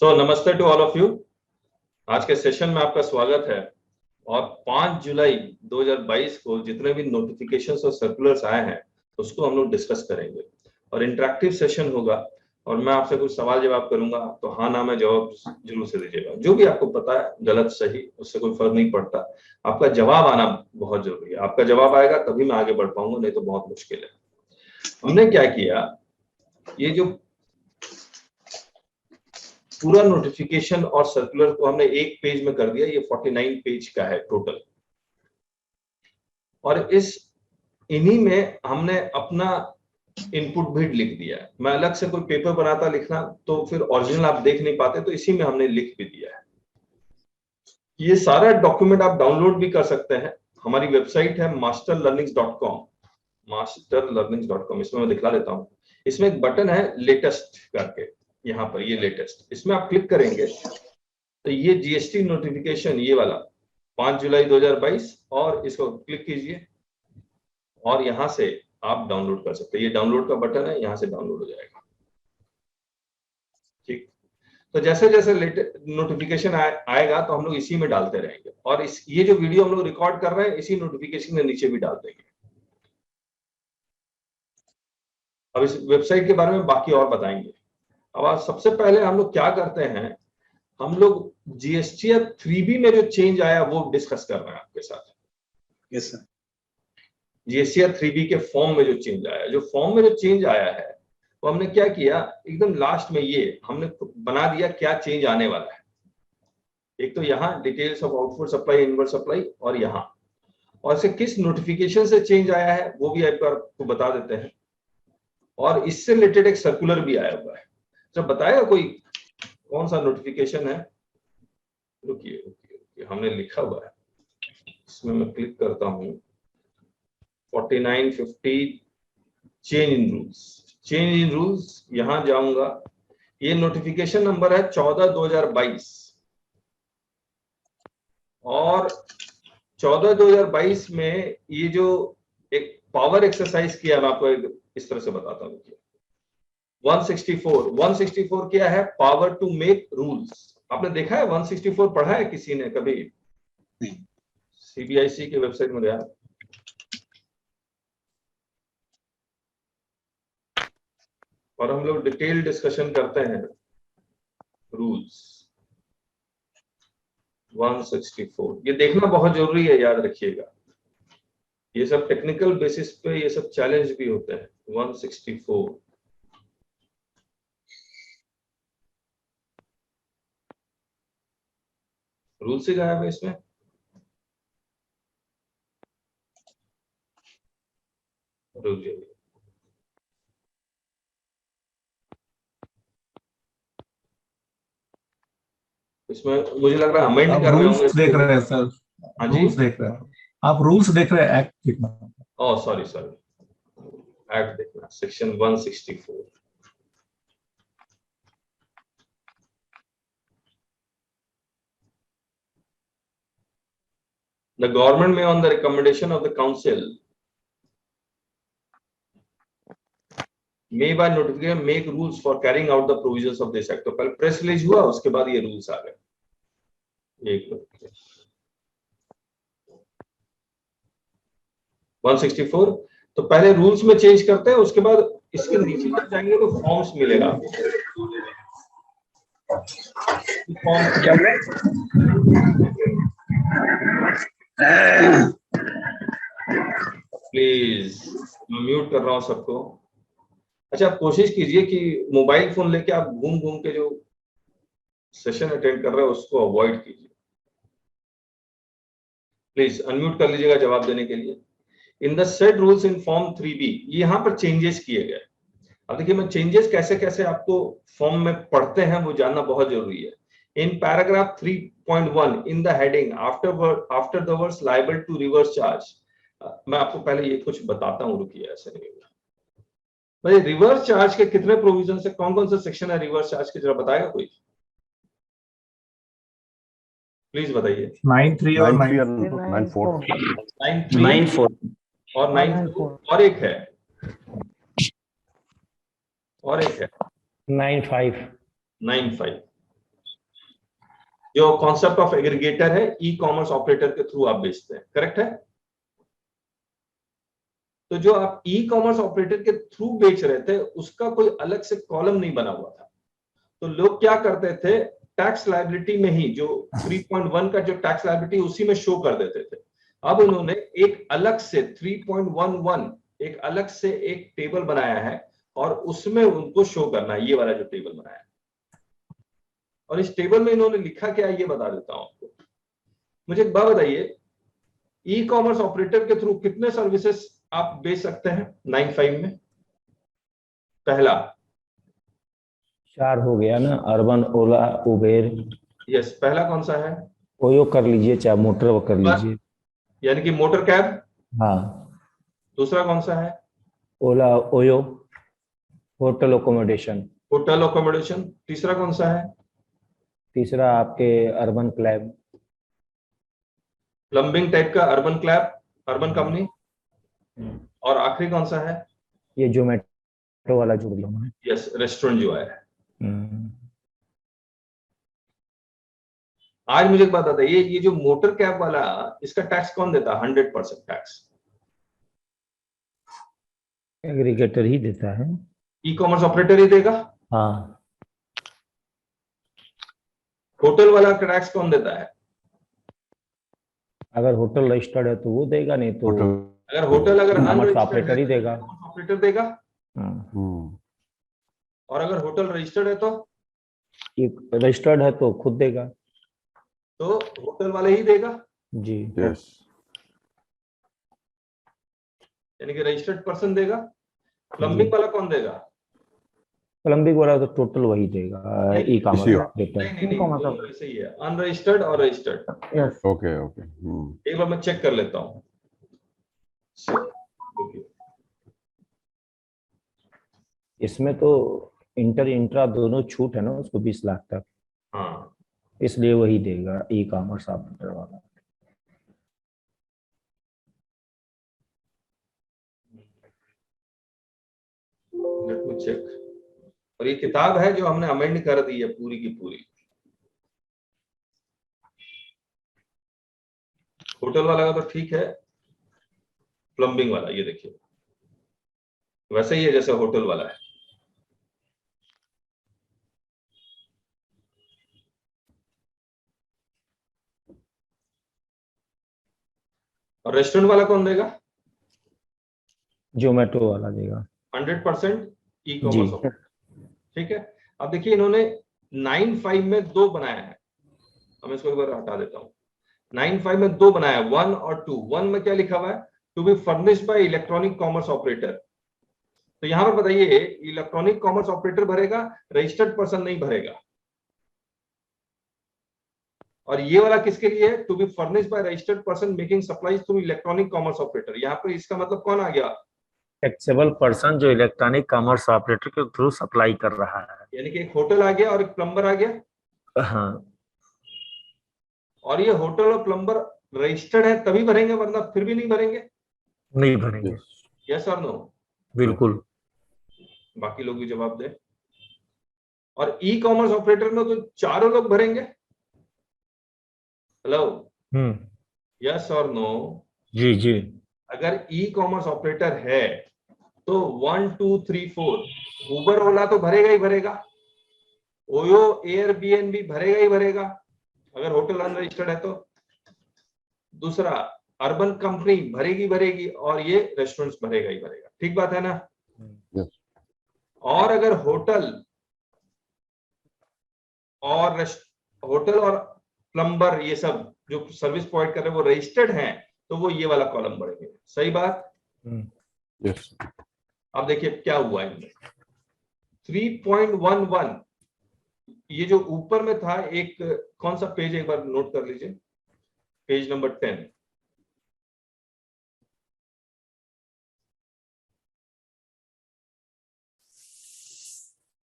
नमस्ते to all of you. आज के सेशन में आपका स्वागत है। और 5 जुलाई 2022 को जितने भी नोटिफिकेशंस और सर्कुलर्स आए हैं उसको हम लोग डिस्कस करेंगे और इंटरेक्टिव सेशन होगा। और मैं आपसे कुछ सवाल जवाब करूंगा, तो हाँ ना में जवाब जरूर से दीजिएगा। जो भी आपको पता है, गलत सही, उससे कोई फर्क नहीं पड़ता। आपका जवाब आना बहुत जरूरी है। आपका जवाब आएगा तभी मैं आगे बढ़ पाऊंगा, नहीं तो बहुत मुश्किल है। हमने क्या किया, ये जो पूरा नोटिफिकेशन और सर्कुलर को हमने एक पेज में कर दिया। ये 49 पेज का है टोटल। और इन्हीं में हमने अपना इनपुट भी लिख दिया है। मैं अलग से कोई पेपर बनाता लिखना तो फिर ओरिजिनल आप देख नहीं पाते, तो इसी में हमने लिख भी दिया है। ये सारा डॉक्यूमेंट आप डाउनलोड भी कर सकते हैं। हमारी वेबसाइट है masterlearnings.com, masterlearnings.com। इसमें मैं दिखला देता हूँ। इसमें एक बटन है लेटेस्ट करके, यहाँ पर ये लेटेस्ट, इसमें आप क्लिक करेंगे तो ये जीएसटी नोटिफिकेशन, ये वाला 5 जुलाई 2022, और इसको क्लिक कीजिए और यहां से आप डाउनलोड कर सकते हैं। ये डाउनलोड का बटन है, यहां से डाउनलोड हो जाएगा। ठीक, तो जैसे जैसे नोटिफिकेशन आएगा तो हम लोग इसी में डालते रहेंगे। और ये जो वीडियो हम लोग रिकॉर्ड कर रहे हैं इसी नोटिफिकेशन के नीचे भी डाल देंगे। अब इस वेबसाइट के बारे में बाकी और बताएंगे। अब आज सबसे पहले हम लोग क्या करते हैं, हम लोग जीएसटीआर 3B में जो चेंज आया वो डिस्कस कर रहे हैं आपके साथ। Yes sir. जीएसटीआर 3B के फॉर्म में जो चेंज आया, जो फॉर्म में जो चेंज आया है, वो हमने क्या किया, एकदम लास्ट में ये हमने बना दिया क्या चेंज आने वाला है। एक तो यहाँ details of output supply, inward supply, और यहाँ और इसे किस नोटिफिकेशन से चेंज आया है वो भी एक बार आपको बता देते हैं। और इससे रिलेटेड एक सर्कुलर भी आया हुआ है। जब बताएगा कोई कौन सा नोटिफिकेशन है, रुकिए हमने लिखा हुआ है, इसमें मैं क्लिक करता हूं। 4950 change in rules, change in rules, यहां जाऊंगा। ये नोटिफिकेशन नंबर है 14/2022। और 14/2022 में ये जो एक पावर एक्सरसाइज किया, मैं आपको इस तरह से बताता हूँ। 164 क्या है, पावर टू मेक रूल्स। आपने देखा है 164 पढ़ा है किसी ने कभी? सीबीआईसी के वेबसाइट में गया और हम लोग डिटेल डिस्कशन करते हैं रूल्स। 164 ये देखना बहुत जरूरी है, याद रखिएगा। ये सब टेक्निकल बेसिस पे ये सब चैलेंज भी होते हैं। 164 रूल से गायब है इसमें। इसमें मुझे लग रहा है अमेंड कर रहे होंगे। देख रहे हैं सर, हाँ जी, रूल्स देख रहे हैं आप, रूल्स देख रहे हैं, एक्ट देखना। ओह सॉरी, एक्ट देखना, section 164। The government may, on the recommendation of the council, may by notification make rules for carrying out the provisions of this act। तो पहले प्रेस रिलीज हुआ, उसके बाद ये रूल्स आ गए। एक 164 तो पहले रूल्स में चेंज करते हैं, उसके बाद इसके नीचे जब जाएंगे तो फॉर्म्स मिलेगा। प्लीज मैं म्यूट कर रहा हूं सबको। अच्छा, आप कोशिश कीजिए कि मोबाइल फोन लेके आप घूम घूम के जो सेशन अटेंड कर रहे हो उसको अवॉइड कीजिए। प्लीज अनम्यूट कर लीजिएगा जवाब देने के लिए। In the set rules in form 3B, यहां पर चेंजेस किए गए। अब देखिए, मैं चेंजेस कैसे कैसे आपको फॉर्म में पढ़ते हैं वो जानना बहुत जरूरी है। In paragraph 3.1 in the heading after the words liable to reverse charge, मैं आपको पहले ये कुछ बताता हूं, रुकिए, ऐसे नहीं होगा। भाई रिवर्स चार्ज के कितने प्रोविजन है, कौन कौन सा सेक्शन है रिवर्स चार्ज के, जरा बताएगा कोई? प्लीज बताइए। 93 और 94 94 और 92 और एक है 95। जो कॉन्सेप्ट ऑफ एग्रीगेटर है, ई कॉमर्स ऑपरेटर के थ्रू आप बेचते हैं, करेक्ट है? तो जो आप ई कॉमर्स ऑपरेटर के थ्रू बेच रहे थे उसका कोई अलग से कॉलम नहीं बना हुआ था। तो लोग क्या करते थे, टैक्स लायबिलिटी में ही जो 3.1 का जो टैक्स लायबिलिटी उसी में शो कर देते थे। अब उन्होंने एक अलग से 3.11 एक अलग से एक टेबल बनाया है और उसमें उनको शो करना है, ये वाला जो टेबल बनाया है। और इस टेबल में इन्होंने लिखा क्या है ये बता देता हूं आपको। मुझे एक बात बताइए, ई कॉमर्स ऑपरेटर के थ्रू कितने सर्विसेज आप बेच सकते हैं 9(5) में? पहला 4 हो गया ना, अर्बन, ओला, उबेर। यस, पहला कौन सा है? ओयो कर लीजिए, चाहे मोटर वो कर लीजिए। यानी कि मोटर कैब। हाँ। दूसरा कौन सा है? Ola, OYO, hotel accommodation. Hotel accommodation. तीसरा कौन सा है? तीसरा आपके अर्बन क्लैब। प्लम्बिंग टाइप का अर्बन क्लैब, अर्बन कंपनी। और आखिरी कौन सा है? ये जोमेटो वाला जुड़ लो ना। यस, रेस्टोरेंट जो है। आज मुझे एक बात बताइए, ये जो मोटर कैब वाला, इसका टैक्स कौन देता है? 100% टैक्स एग्रीगेटर ही देता है। ई कॉमर्स ऑपरेटर ही देगा। हाँ। होटल वाला का टैक्स कौन देता है? अगर होटल रजिस्टर्ड है तो वो देगा, नहीं तो अगर होटल अगर कॉमर्स ऑपरेटर ही देगा। ऑपरेटर देगा। हाँ। और अगर होटल रजिस्टर्ड है तो रजिस्टर्ड है तो खुद देगा। तो होटल वाले ही देगा जी। यस। यानी कि रजिस्टर्ड पर्सन देगा। प्लम्बिंग वाला कौन देगा? प्लम्बिंग वाला तो टोटल वही देगा, ई कॉमर्स नहीं ऑपरेटर। नहीं, दोनों ऐसे ही है, अनरजिस्टर्ड और रजिस्टर्ड। यस। Okay okay. एक बार मैं चेक कर लेता हूँ। इसमें तो इंटर इंट्रा दोनों छूट है ना उसको 20 लाख तक, हाँ, इसलिए वही देगा ई कॉमर्स ऑपरेटर वाला। Let me check. और ये किताब है जो हमने अमेंड कर दी है पूरी की पूरी। होटल वाला का तो ठीक है, प्लम्बिंग वाला ये देखिए वैसे ही है जैसे होटल वाला है। और रेस्टोरेंट वाला कौन देगा? जोमेटो वाला देगा 100% ई जी। कॉमर्स। ठीक है। अब देखिए इन्होंने 9(5) में 2 बनाया है। मैं इसको एक बार हटा देता हूँ। 9(5) में 2 बनाया है, 1 और 2। 1 में क्या लिखा हुआ है? To be furnished by electronic commerce operator. तो यहां पर बताइए, इलेक्ट्रॉनिक कॉमर्स ऑपरेटर भरेगा, रजिस्टर्ड पर्सन नहीं भरेगा। और ये वाला किसके लिए है? To be furnished by registered person making supplies through electronic commerce operator. यहाँ पर इसका मतलब कौन आ गया? टैक्सेबल पर्सन जो इलेक्ट्रॉनिक कॉमर्स ऑपरेटर के थ्रू सप्लाई कर रहा है। यानी कि एक होटल आ गया और एक प्लम्बर आ गया। हाँ। और ये होटल और प्लम्बर रजिस्टर्ड है तभी भरेंगे, वरना फिर भी नहीं भरेंगे। नहीं भरेंगे। यस और नो? बिल्कुल। बाकी लोग भी जवाब दें। और ई कॉमर्स ऑपरेटर में तो चारों लोग भरेंगे। हेलो, यस और नो? जी जी। अगर ई कॉमर्स ऑपरेटर है तो 1 2 3 4 उबर ओला तो भरेगा ही भरेगा, ओयो एयरबीएनबी भरेगा ही भरेगा अगर होटल अनरजिस्टर्ड है तो। दूसरा, अर्बन कंपनी भरेगी भरेगी, और ये रेस्टोरेंट्स भरेगा ही भरेगा। ठीक बात है ना? Yes. और अगर होटल और प्लम्बर ये सब जो सर्विस प्रोवाइड कर रहे हैं वो रजिस्टर्ड हैं, तो वो ये वाला कॉलम बढ़ेंगे। सही बात? Yes. अब देखिए क्या हुआ इनमें। 3.11 ये जो ऊपर में था, एक कौन सा पेज एक बार नोट कर लीजिए, पेज नंबर 10।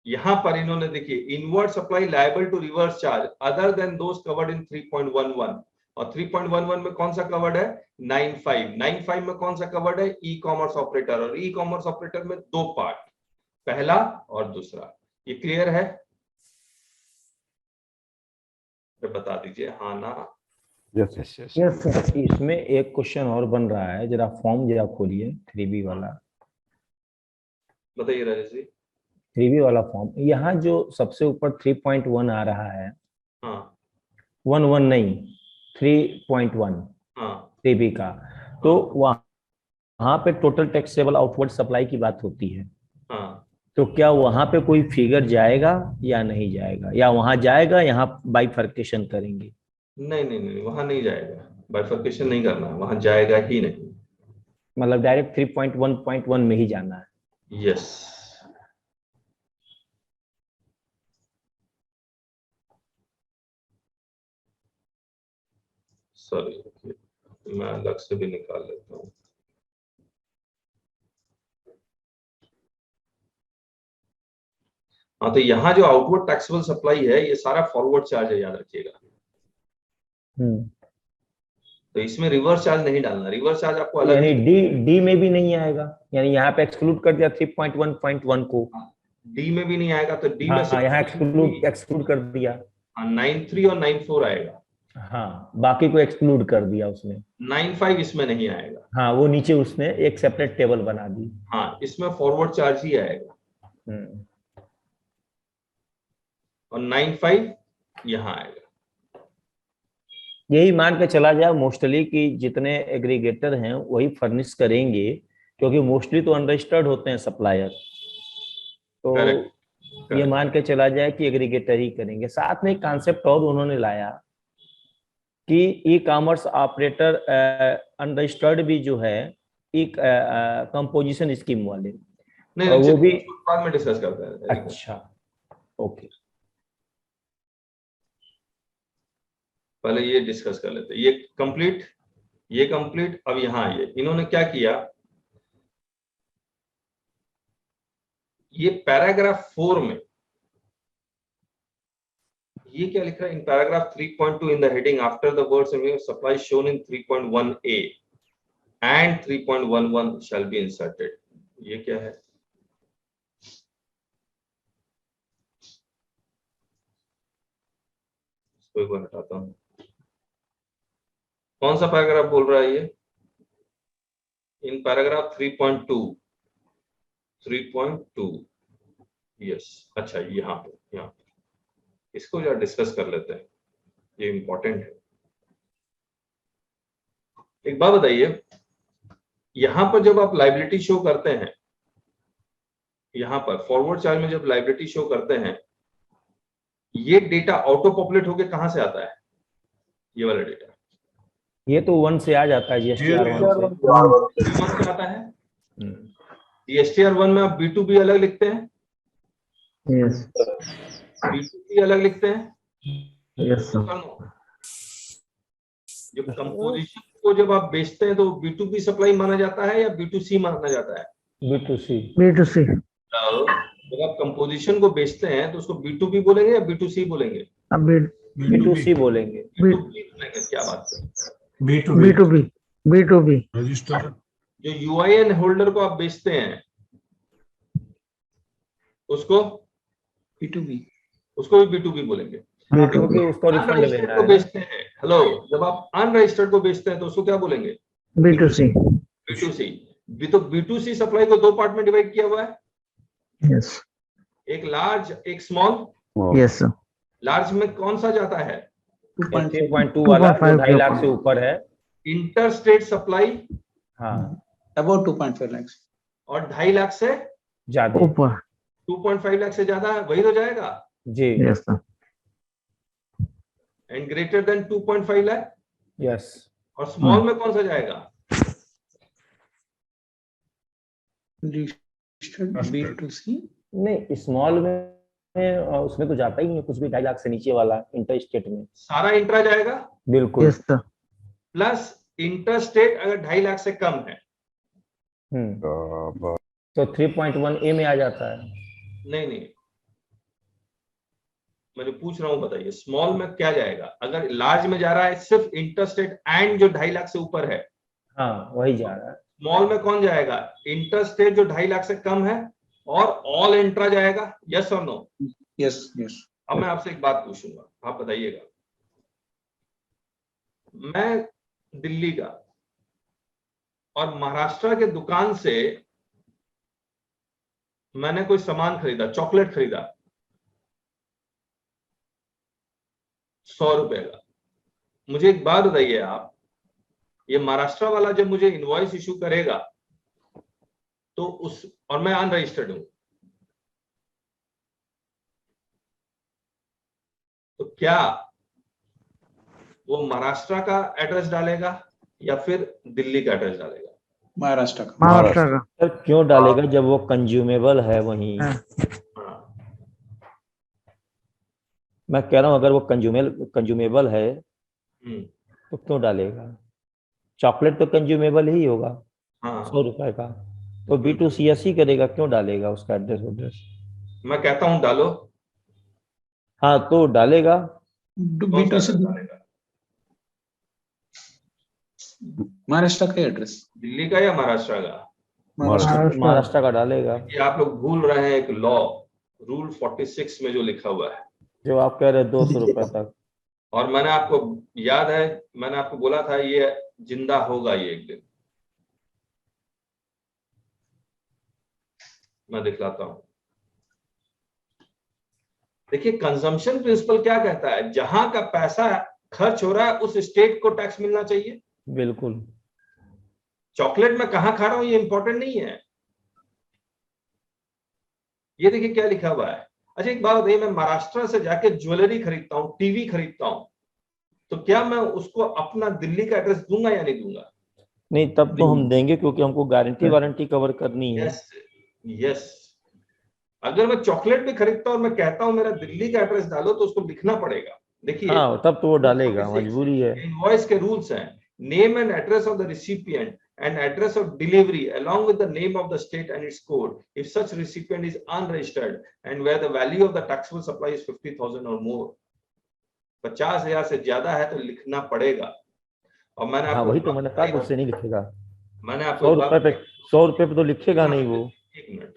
यहां पर इन्होंने देखिए, inward supply liable to reverse charge other than those covered in 3.11। और 3.11 में कौन सा कवर्ड है? 9(5). 9(5) में कौन सा कवर्ड है? ई कॉमर्स ऑपरेटर। और ई कॉमर्स ऑपरेटर में 2 पार्ट, पहला और दूसरा। ये क्लियर है? तो बता दीजिए हाँ ना। Yes, yes. यस सर, इसमें एक क्वेश्चन और बन रहा है, जरा फॉर्म जरा खोलिए 3B वाला। बताइए राजेश जी। 3B वाला फॉर्म, यहाँ जो सबसे ऊपर 3.1 आ रहा है, हाँ 1 नहीं 3.1 हाँ 3B का, तो वहाँ पे टोटल टैक्सेबल आउटवर्ड सप्लाई की बात होती है। हाँ। तो क्या वहां पे कोई फिगर जाएगा या नहीं जाएगा, या वहां जाएगा, यहाँ बाइफर्केशन करेंगे? नहीं नहीं नहीं, वहां नहीं जाएगा, बाइफर्केशन नहीं करना, वहां जाएगा ही नहीं। मतलब डायरेक्ट 3.1.1 में ही जाना है। यस। सॉरी, मैं अलग से भी निकाल लेता हूँ। हाँ, तो यहाँ जो आउटवर्ड टैक्सेबल सप्लाई है ये सारा फॉरवर्ड चार्ज है, याद रखिएगा। तो इसमें रिवर्स चार्ज नहीं डालना, रिवर्स चार्ज आपको अलग यानी डी में भी नहीं आएगा, यानी यहाँ पे एक्सक्लूड कर दिया 3.1.1 को। डी में भी नहीं आएगा, तो डी में हाँ, यहाँ एक्सक्लूड कर दिया। 9.3 और 9.4 आएगा। हाँ, बाकी को एक्सक्लूड कर दिया उसने। 9.5 इसमें नहीं आएगा। हाँ, वो नीचे उसने एक सेपरेट टेबल बना दी। हाँ, इसमें फॉरवर्ड चार्ज ही आएगा। और 9.5 यहाँ आएगा। यही मान के चला जाए मोस्टली कि जितने एग्रीगेटर हैं वही फर्निश करेंगे, क्योंकि मोस्टली तो अनरजिस्टर्ड होते हैं सप्लायर। तो Correct. ये मान के चला जाए कि एग्रीगेटर ही करेंगे। साथ में एक कॉन्सेप्ट और उन्होंने लाया कि ई कॉमर्स ऑपरेटर अनरजिस्टर्ड भी जो है एक कंपोजिशन स्कीम वाले, नहीं, वो भी बाद में डिस्कस करते हैं। अच्छा, ओके, पहले ये डिस्कस कर लेते हैं। ये कंप्लीट। अब यहाँ आइए, इन्होंने क्या किया, ये पैराग्राफ 4 में ये क्या लिख रहा है, in paragraph 3.2 in the heading after the words supply shown in 3.1a and 3.11 shall be inserted. ये क्या है, इसको एक बार हटाता हूं। कौन सा पैराग्राफ बोल रहा है ये, इन पैराग्राफ 3.2 यस। अच्छा, यहाँ पे इसको जरा डिस्कस कर लेते हैं, ये इंपॉर्टेंट है। एक बात बताइए, यहां पर जब आप लायबिलिटी शो करते हैं, यहां पर फॉरवर्ड चार्ज में जब लायबिलिटी शो करते हैं, ये डेटा ऑटो पॉपुलेट होके कहां से आता है, ये वाला डेटा? ये तो 1 से आ जाता है, जीएसटीआर 1 से आता है। जीएसटीआर 1 में आप B2B अलग लिखते हैं, यस B2B अलग लिखते हैं। Yes sir. जो कंपोजिशन को जब आप बेचते हैं तो B2B सप्लाई माना जाता है या B2C माना जाता है? B2C। जब आप कंपोजिशन को बेचते हैं तो उसको B2B बोलेंगे या B2C बोलेंगे? B2C बोलेंगे। क्या बात है, B2B Register. जो UIN होल्डर को आप बेचते हैं उसको B2B भी B2B बोलेंगे। क्योंकि उसको रिफंड अनरजिस्टर्ड लेना को है। बेचते हैं, हेलो, जब आप अनरजिस्टर्ड को बेचते हैं तो उसको क्या बोलेंगे? B2C B2C। तो B2C सप्लाई को 2 पार्ट में डिवाइड किया हुआ है, यस एक लार्ज एक स्मॉल। Yes sir. लार्ज में कौन सा जाता है? 3.2 वाला जो 2.5 लाख से ऊपर है। इंटर स्टेट सप्लाई हाँ, about 2.5 lakhs. और 2.5 लाख से ज्यादा। ऊपर 2.5 लाख से ज्यादा है, वही तो जाएगा। जी, yes sir. And greater than 2.5 lakh. Yes. और स्मॉल में कौन सा जाएगा? Registered B2C. नहीं, स्मॉल में उसमें तो जाता ही नहीं कुछ भी, 2.5 लाख से नीचे वाला इंटर स्टेट में सारा इंट्रा जाएगा बिल्कुल। Yes sir. Plus inter state अगर 2.5 लाख से कम है। तो 3.1A में आ जाता है। नहीं, मैं जो पूछ रहा हूं बताइए, स्मॉल में क्या जाएगा? अगर लार्ज में जा रहा है सिर्फ इंटर स्टेट एंड जो 2.5 लाख से ऊपर है, हाँ, वही जा रहा है। स्मॉल में कौन जाएगा? इंटर स्टेट जो 2.5 लाख से कम है और ऑल इंट्रा जाएगा। यस और नो? Yes, yes. अब मैं आपसे एक बात पूछूंगा, आप बताइएगा, मैं दिल्ली का और महाराष्ट्र के दुकान से मैंने कोई सामान खरीदा, चॉकलेट खरीदा 100 रुपए का। मुझे एक बात बताइए आप, ये महाराष्ट्र वाला जब मुझे इनवॉइस इशू करेगा तो उस, और मैं अनरजिस्टर्ड हूं, तो क्या वो महाराष्ट्र का एड्रेस डालेगा या फिर दिल्ली का एड्रेस डालेगा? महाराष्ट्र का। महाराष्ट्र का। सर क्यों डालेगा जब वो कंज्यूमेबल है वहीं? हाँ। हाँ, मैं कह रहा हूँ अगर वो कंज्यूमेबल है हम्म, तो क्यों डालेगा? चॉकलेट तो कंज्यूमेबल ही होगा हाँ। 100 रुपए का, तो B2C ही करेगा, क्यों डालेगा उसका एड्रेस? मैं कहता हूं डालो, हाँ तो डालेगा। कौन सा B2C एड्रेस डालेगा? महाराष्ट्र का एड्रेस। दिल्ली का या महाराष्ट्र का? महाराष्ट्र। महाराष्ट्र का डालेगा। ये आप लोग भूल रहे हैं एक लॉ, रूल 46 में जो लिखा हुआ है, जो आप कह रहे हैं 200 रुपए तक, और मैंने आपको याद है, मैंने आपको बोला था ये जिंदा होगा ये एक दिन। मैं दिखलाता हूं। देखिए कंजम्पशन प्रिंसिपल क्या कहता है, जहां का पैसा खर्च हो रहा है उस स्टेट को टैक्स मिलना चाहिए। बिल्कुल। चॉकलेट में कहां खा रहा हूं ये इंपॉर्टेंट नहीं है। ये देखिए क्या लिखा हुआ है। अच्छा एक बात बताइए, मैं महाराष्ट्र से जाके ज्वेलरी खरीदता हूं, टीवी खरीदता हूं, तो क्या मैं उसको अपना दिल्ली का एड्रेस दूंगा या नहीं दूंगा? नहीं तब तो हम देंगे, क्योंकि हमको गारंटी वारंटी कवर करनी है। Yes yes. अगर मैं चॉकलेट भी खरीदता हूं और मैं कहता हूं मेरा दिल्ली का एड्रेस डालो, तो उसको लिखना पड़ेगा। देखिए हाँ तब तो वो डालेगा, मजबूरी है। इनवॉइस के रूल्स हैं, name and address of the recipient and address of delivery along with the name of the state and its code if such recipient is unregistered and where the value of the taxable supply is 50,000 or more। 50,000 से ज्यादा है तो लिखना पड़ेगा। और मैंने हाँ आपको वही तो मैंने कहा तो उससे नहीं लिखेगा। मैंने आपको 100 रुपए पे 100 रुपए पे तो लिखेगा नहीं वो। एक मिनट,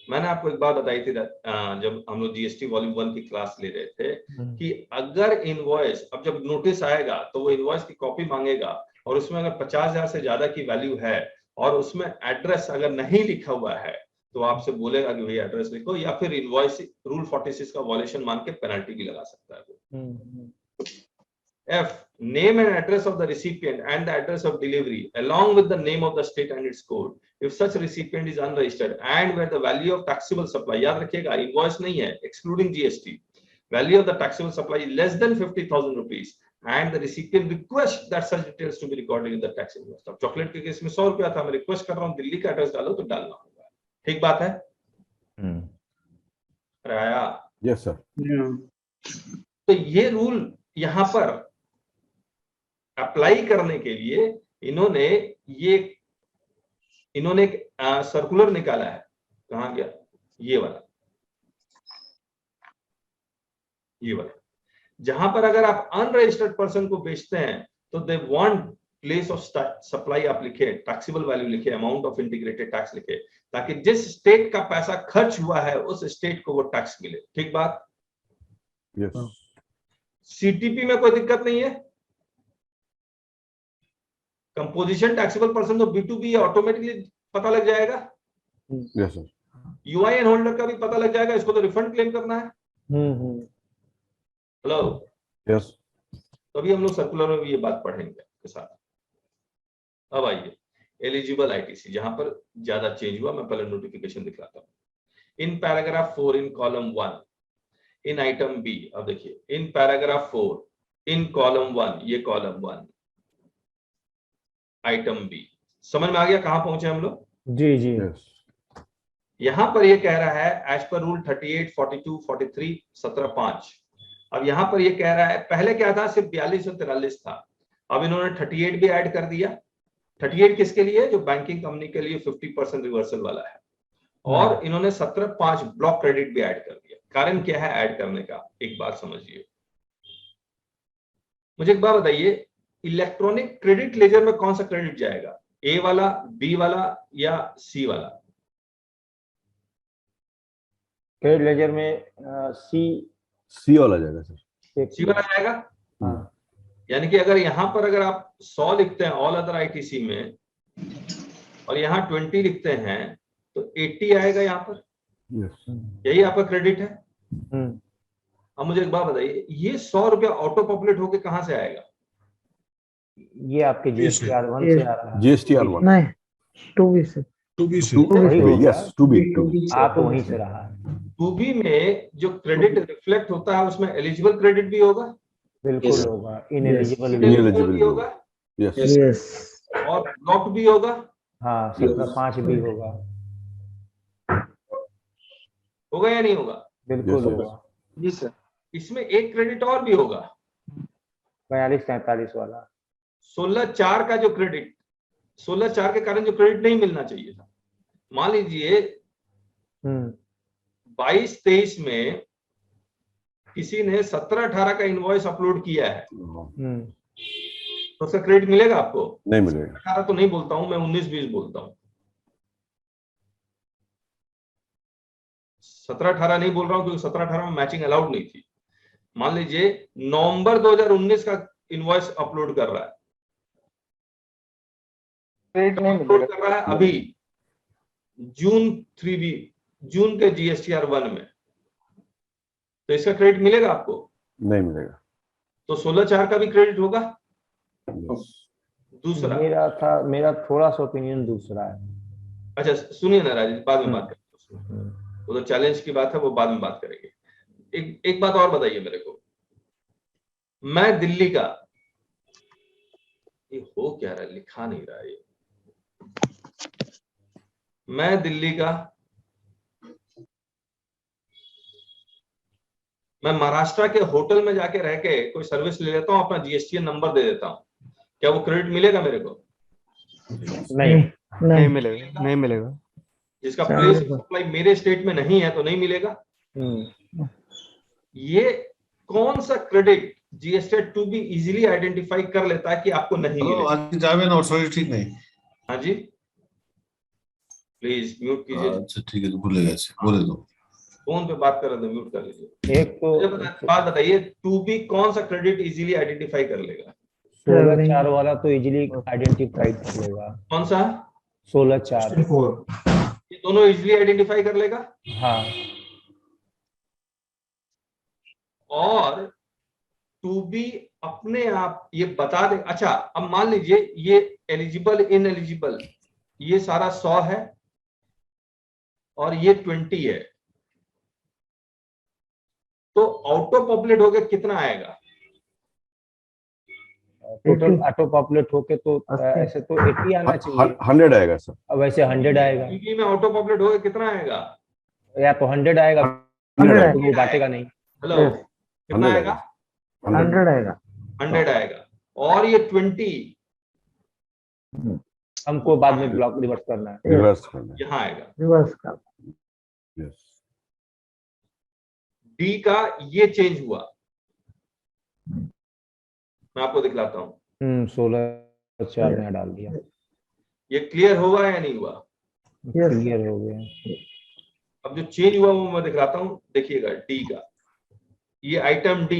मैंने आपको एक बात बताई थी जब हम लोग जीएसटी वॉल्यूम 1 की क्लास ले रहे थे कि अगर इनवॉइस, अब जब नोटिस आएगा तो वो इनवॉइस की कॉपी मांगेगा और उसमें अगर 50,000 से ज्यादा की वैल्यू है और उसमें एड्रेस अगर नहीं लिखा हुआ है तो आपसे बोलेगा कि भाई एड्रेस लिखो, या फिर इनवॉइस रूल 46 का वॉयलेशन मान के पेनल्टी भी लगा सकता है। F, name and address of the recipient and the address of delivery along with the name of the state and its code if such recipient is unregistered and where the value of taxable supply, याद रखिएगा invoice नहीं है, excluding GST, value of the taxable supply is less than 50,000 rupees and the recipient requests that such details to be recorded in the tax invoice। अब chocolate के case में 100 रुपया था, मैं रिक्वेस्ट कर रहा हूँ दिल्ली का एड्रेस डालो, तो डालना होगा। ठीक बात है? राया? Yes, sir. तो ये रूल यहाँ पर अप्लाई करने के लिए इन्होंने एक सर्कुलर निकाला है। कहां गया ये वाला, जहां पर अगर आप अनरजिस्टर्ड पर्सन को बेचते हैं तो they want place of supply आप लिखे, टैक्सेबल वैल्यू लिखे, अमाउंट ऑफ इंटीग्रेटेड टैक्स लिखे, ताकि जिस स्टेट का पैसा खर्च हुआ है उस स्टेट को वो टैक्स मिले। ठीक बात? Yes. सीटीपी में कोई दिक्कत नहीं है। कंपोजिशन टैक्सेबल पर्सन तो B2B ऑटोमेटिकली पता लग जाएगा। Yes, sir. यूआईएन होल्डर का भी पता लग जाएगा, इसको तो रिफंड क्लेम करना है। Hello, Yes. तो अभी हम लोग सर्कुलर में भी ये बात पढ़ेंगे के साथ। अब आइए एलिजिबल आईटीसी, जहां पर ज्यादा चेंज हुआ, मैं पहले नोटिफिकेशन दिखाता हूं। In paragraph 4 in column 1 in item B, अब देखिए इन पैराग्राफ 4 इन कॉलम 1, ये कॉलम 1 आइटम बी, समझ में आ गया कहां पहुंचे हम लोग? जी जी। Yes. यहां पर ये कह रहा है एज पर रूल 38, 42, 43, 17(5). अब यहां पर ये कह रहा है, पहले क्या था, सिर्फ 42 और 43 था, अब इन्होंने 38 भी ऐड कर दिया। 38 किसके लिए? जो बैंकिंग कंपनी के लिए 50% रिवर्सल वाला है। और इन्होंने 17(5) ब्लॉक क्रेडिट भी ऐड कर दिया। कारण क्या है ऐड करने का, एक बात समझिए। मुझे एक बात बताइए, इलेक्ट्रॉनिक क्रेडिट लेजर में कौन सा क्रेडिट जाएगा, ए वाला, बी वाला या सी वाला? क्रेडिट लेजर में सी C वाला जाएगा सर। सी वाला जाएगा। हाँ। यानी कि अगर यहाँ पर अगर आप 100 लिखते हैं ऑल अदर आईटीसी में और यहाँ 20 लिखते हैं तो 80 आएगा यहाँ पर, Yes. यही आपका क्रेडिट है। हम्म, अब मुझे एक बात बताइए, ये 100 रुपया ऑटो पॉपुलेट होके कहाँ से आएगा? ये आपके GSTR 1 से आ रहा है। GSTR 1. नहीं, 2B से। वही Yes, होगा, 2B. आप वहीं से रहा है। 2B में जो क्रेडिट रिफ्लेक्ट होता है उसमें एलिजिबल क्रेडिट भी होगा, बिल्कुल Yes. होगा, इनएलिजिबल Yes. भी Ineligible भी होगा Yes. Yes. और ब्लॉक भी होगा। हाँ, 17(5) भी होगा, होगा या नहीं होगा? बिल्कुल Yes. होगा। जी सर। इसमें एक क्रेडिट और भी होगा, 42-43 वाला। 16/4 का जो क्रेडिट, 16/4 के कारण जो क्रेडिट नहीं मिलना चाहिए था। मान लीजिए 22-23 में किसी ने 17-18 का इनवॉइस अपलोड किया है तो उसका क्रेडिट मिलेगा आपको? नहीं मिलेगा। 18 तो नहीं बोलता हूं मैं, 19-20 बोलता हूं। 17-18 नहीं बोल रहा हूं क्योंकि 17-18 में मैचिंग अलाउड नहीं थी। मान लीजिए नवंबर 2019 का इनवॉइस अपलोड कर रहा है, अपलोड कर रहा है अभी जून के GSTR 1 में, तो इसका क्रेडिट मिलेगा आपको? नहीं मिलेगा। तो 16/4 का भी क्रेडिट होगा। Yes. दूसरा, मेरा थोड़ा सा ओपिनियन दूसरा है। अच्छा सुनिए ना राजेश, बाद में बात करेंगे, वो तो चैलेंज की बात है, वो बाद में बात करेंगे। एक बात और बताइए मेरे को, मैं दिल्ली का, ये हो क्या रहा है, लिखा नहीं रहा है ये, मैं दिल्ली का, मैं महाराष्ट्र के होटल में जाके रह के कोई सर्विस ले लेता हूँ, अपना GSTN नंबर दे देता हूँ, क्या वो क्रेडिट मिलेगा मेरे को? नहीं मिलेगा, नहीं मिलेगा। जिसका प्लेस सप्लाई मेरे स्टेट में नहीं है तो नहीं मिलेगा। ये कौन सा credit GSTR 2B easily identify कर लेता है कि आपको नहीं मिलेगा? যাবে না, সরি ঠিক নেই। हाँ जी, प्लीज म्यूट कीजिए। আচ্ছা ঠিক আছে, ভুলে গেছে, বলে दो। फोन पे बात कर रहे थे, म्यूट कर लीजिए। एक तो बात बताइए, 2B कौन सा क्रेडिट इजीली आइडेंटिफाई कर लेगा? 16/4 वाला तो इजीली आइडेंटिफाई कर लेगा। कौन सा? 16/4। ये दोनों इजीली आइडेंटिफाई कर लेगा। हाँ, और 2B अपने आप ये बता दे। अच्छा, अब मान लीजिए ये एलिजिबल इनएलिजिबल ये सारा 100 है और ये 20 है, तो ऑटो पॉपुलेट होकर कितना आएगा? टोटल ऑटो पॉपुलेट होके तो ऐसे तो 80 आना चाहिए, 100 आएगा सर। अब वैसे 100 आएगा, 2B में ऑटो पॉपुलेट होकर कितना आएगा? या तो 100 आएगा, 100 तो वो बांटेगा नहीं। हेलो, कितना 100 आएगा? 100 आएगा। 100 आएगा। और ये 20 हमको बाद में ब्लॉक रिवर्स करना है। रिवर्स करना है। यहाँ आएगा। रिवर्स का। Yes. D का ये चेंज हुआ, मैं आपको दिखलाता हूँ। 16/4 में डाल दिया, ये क्लियर होगा या नहीं हुआ? क्लियर हो गया। अब जो चेंज हुआ वो मैं दिखलाता हूँ, देखिएगा। D का ये आइटम D,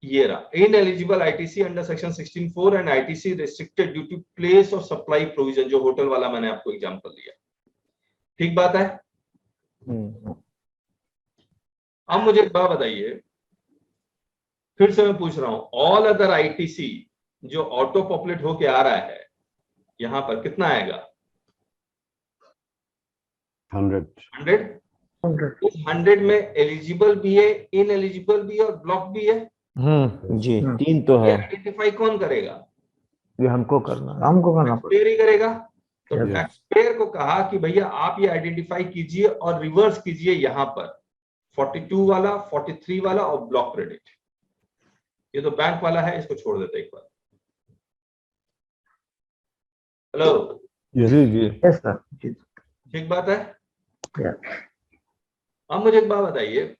ये रहा, ineligible ITC under section 16(4) and ITC restricted due to place of supply provision, जो होटल वाला मैंने आपको एग्जांपल दिया। ठीक बात है। अब मुझे एक बात बताइए, फिर से मैं पूछ रहा हूं, ऑल अदर ITC जो ऑटो पॉपुलेट होके आ रहा है यहां पर कितना आएगा? 100 इस 100 में एलिजिबल भी है, इनएलिजिबल भी है और ब्लॉक भी है। जी, 3 तो है, आइडेंटिफाई कौन करेगा? ये हमको करना पड़ेगा। टैक्सपेयर ही करेगा। तो Yes. टैक्सपेयर को कहा कि भैया आप ये आइडेंटिफाई कीजिए और रिवर्स कीजिए यहां पर 42 वाला, 43 वाला और ब्लॉक क्रेडिट। ये तो बैंक वाला है, इसको छोड़ देते एक बार। हेलो, जी यस सर। ठीक बात है। Yes. अब मुझे एक बात बताइए,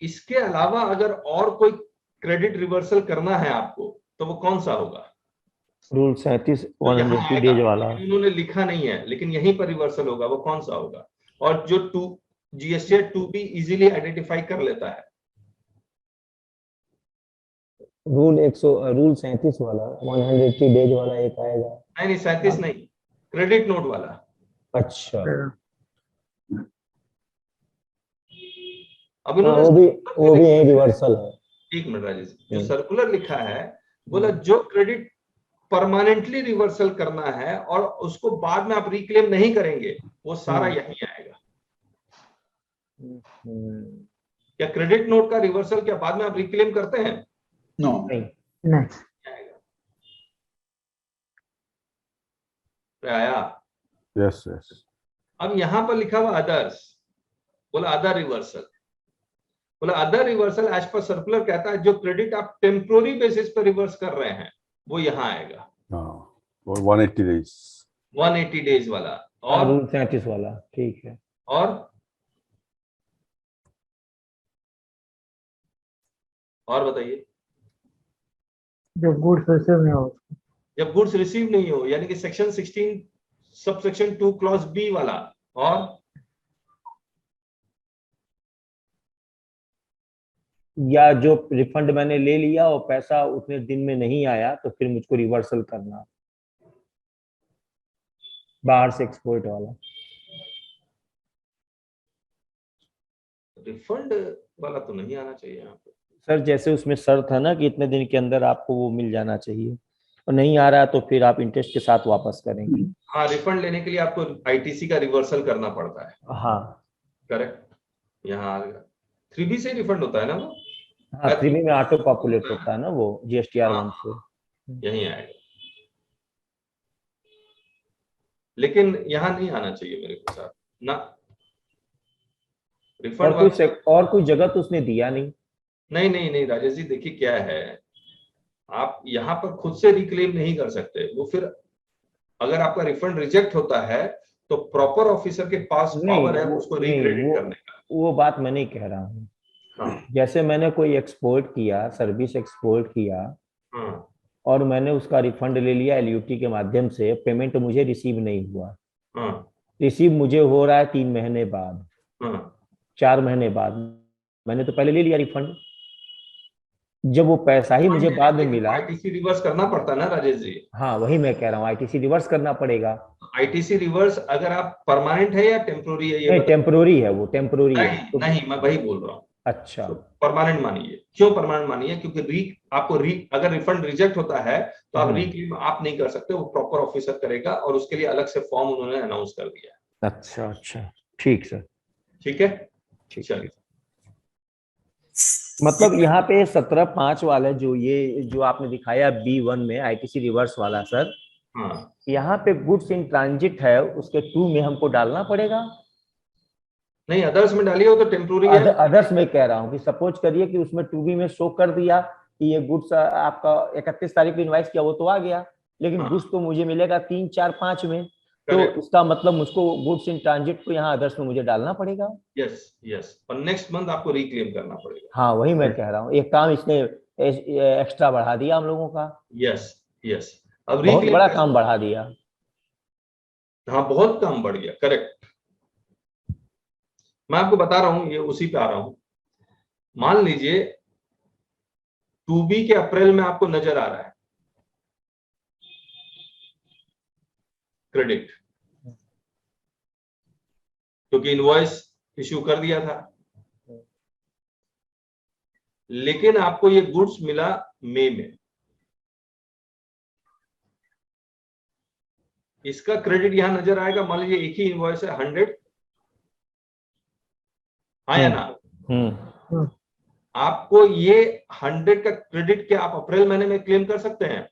इसके अलावा अगर और कोई क्रेडिट रिवर्सल करना है आपको तो वो कौन सा होगा? रूल 37 तो यहाँ 180 आएगा, डेज वाला। उन्होंने लिखा नहीं है लेकिन यहीं पर रिवर्सल होगा, वो कौन सा होगा? और जो GSTR 2B इजीली आइडेंटिफाई कर लेता है रूल 37 वाला 180 डेज वाला एक आएगा। नहीं 37 नहीं, क्रेडिट नोट वाला। अच्छा, अब हाँ, इन्होंने वो भी यही रिवर्सल है। एक मिनट राजेश, जो सर्कुलर लिखा है बोला जो क्रेडिट परमानेंटली रिवर्सल करना है और उसको बाद में आप रिक्लेम नहीं करेंगे वो सारा यहीं आएगा। क्या क्रेडिट नोट का रिवर्सल क्या बाद में आप रिक्लेम करते हैं? नो, नहीं, आया। Yes, yes. अब यहां पर लिखा हुआ अदर्स, बोला अदर रिवर्सल, बोला other reversal as per circular कहता है जो क्रेडिट आप टेम्पोररी बेसिस पर रिवर्स कर रहे हैं वो यहां आएगा। Or 180 days. 180 डेज वाला और रूल 37 वाला, ठीक है। और बताइए। जब गुड्स रिसीव नहीं हो, जब गुड्स रिसीव नहीं हो यानी कि सेक्शन 16 सबसेक्शन 2 क्लॉज बी वाला, और या जो रिफंड मैंने ले लिया और पैसा उतने दिन में नहीं आया तो फिर मुझको रिवर्सल करना, बाहर से एक्सपोर्ट वाला। रिफंड वाला तो नहीं आना चाहिए यहाँ पे सर जैसे उसमें शर्त है ना कि इतने दिन के अंदर आपको वो मिल जाना चाहिए, और नहीं आ रहा तो फिर आप इंटरेस्ट के साथ वापस करेंगे। हाँ, रिफंड लेने के लिए आपको आईटीसी का रिवर्सल करना पड़ता है। हाँ, करेक्ट, यहाँ आ गया। 3B से रिफंड होता है ना वो? हाँ, 3B में ऑटो पॉपुलेट होता है ना वो GSTR 1 से, यही आएगा, लेकिन यहाँ नहीं आना चाहिए मेरे को साथ ना रिफंड। और कोई जगह तो उसने दिया नहीं। नहीं राजेश जी, देखिए क्या है, आप यहाँ पर खुद से रिक्लेम नहीं कर सकते, वो फिर अगर आपका रिफंड रिजेक्ट होता है तो प्रॉपर ऑफिसर के पास पावर है उसको रिक्रेडिट करने का। वो बात मैं नहीं कह रहा हूँ। हाँ, जैसे मैंने कोई एक्सपोर्ट किया, सर्विस एक्सपोर्ट किया, हाँ, और मैंने उसका रिफंड ले लिया LUT के माध्यम से, पेमेंट मुझे रिसीव नहीं हुआ, हाँ, रिसीव मुझे हो रहा है 3 महीने बाद, हाँ, 4 महीने बाद, मैंने तो पहले ले लिया रिफंड, जब वो पैसा ही मुझे बाद में मिला। आईटीसी रिवर्स करना पड़ता है ना राजेश जी। हाँ, वही मैं कह रहा हूँ, ITC रिवर्स करना पड़ेगा। आईटीसी रिवर्स अगर आप परमानेंट है या टेम्पोररी है ये नहीं, टेम्पोररी है, वो टेम्पोररी है। नहीं, मैं वही बोल रहा हूँ। अच्छा, परमानेंट मानिए। क्यों परमानेंट मानिए? क्योंकि अगर रिफंड रिजेक्ट होता है तो आप रिक्लेम आप नहीं कर सकते, वो प्रॉपर ऑफिसर करेगा और उसके लिए अलग से फॉर्म उन्होंने अनाउंस कर दिया। अच्छा, ठीक सर, ठीक है, ठीक। चलिए। मतलब यहाँ पे 17(5) वाला जो आपने दिखाया B1 में ITC रिवर्स वाला सर, हाँ, यहाँ पे गुड्स इन ट्रांजिट है, उसके 2 में हमको डालना पड़ेगा। नहीं अदर्स में डालिए, वो तो टेम्पोररी है। अदर्स में कह रहा हूँ कि सपोज करिए कि उसमें 2B में शो कर दिया कि ये गुड्स आपका 31 तारीख को इनवाइस किया, वो तो आ गया, लेकिन गुड्स तो मुझे मिलेगा 3, 4, 5 में, तो इसका मतलब मुझको गुड्स इन ट्रांजिट को यहाँ अदर्स में मुझे डालना पड़ेगा। यस, और नेक्स्ट मंथ आपको रिक्लेम करना पड़ेगा। हाँ, वही मैं कह रहा हूँ, एक काम इसने एक्स्ट्रा बढ़ा दिया हम लोगों का। यस, अब बहुत बड़ा काम बढ़ा दिया। हाँ, बहुत काम बढ़ गया, करेक्ट। मैं आपको बता रहा हूं, ये उसी पे आ रहा हूं। मान लीजिए 2B के अप्रैल में आपको नजर आ रहा है क्रेडिट, क्योंकि इनवॉइस इश्यू कर दिया था, लेकिन आपको ये गुड्स मिला मई में, इसका क्रेडिट यहां नजर आएगा। मान लीजिए एक ही इनवॉइस है 100, हाँ या ना? आपको ये 100 का क्रेडिट क्या आप अप्रैल महीने में क्लेम कर सकते हैं?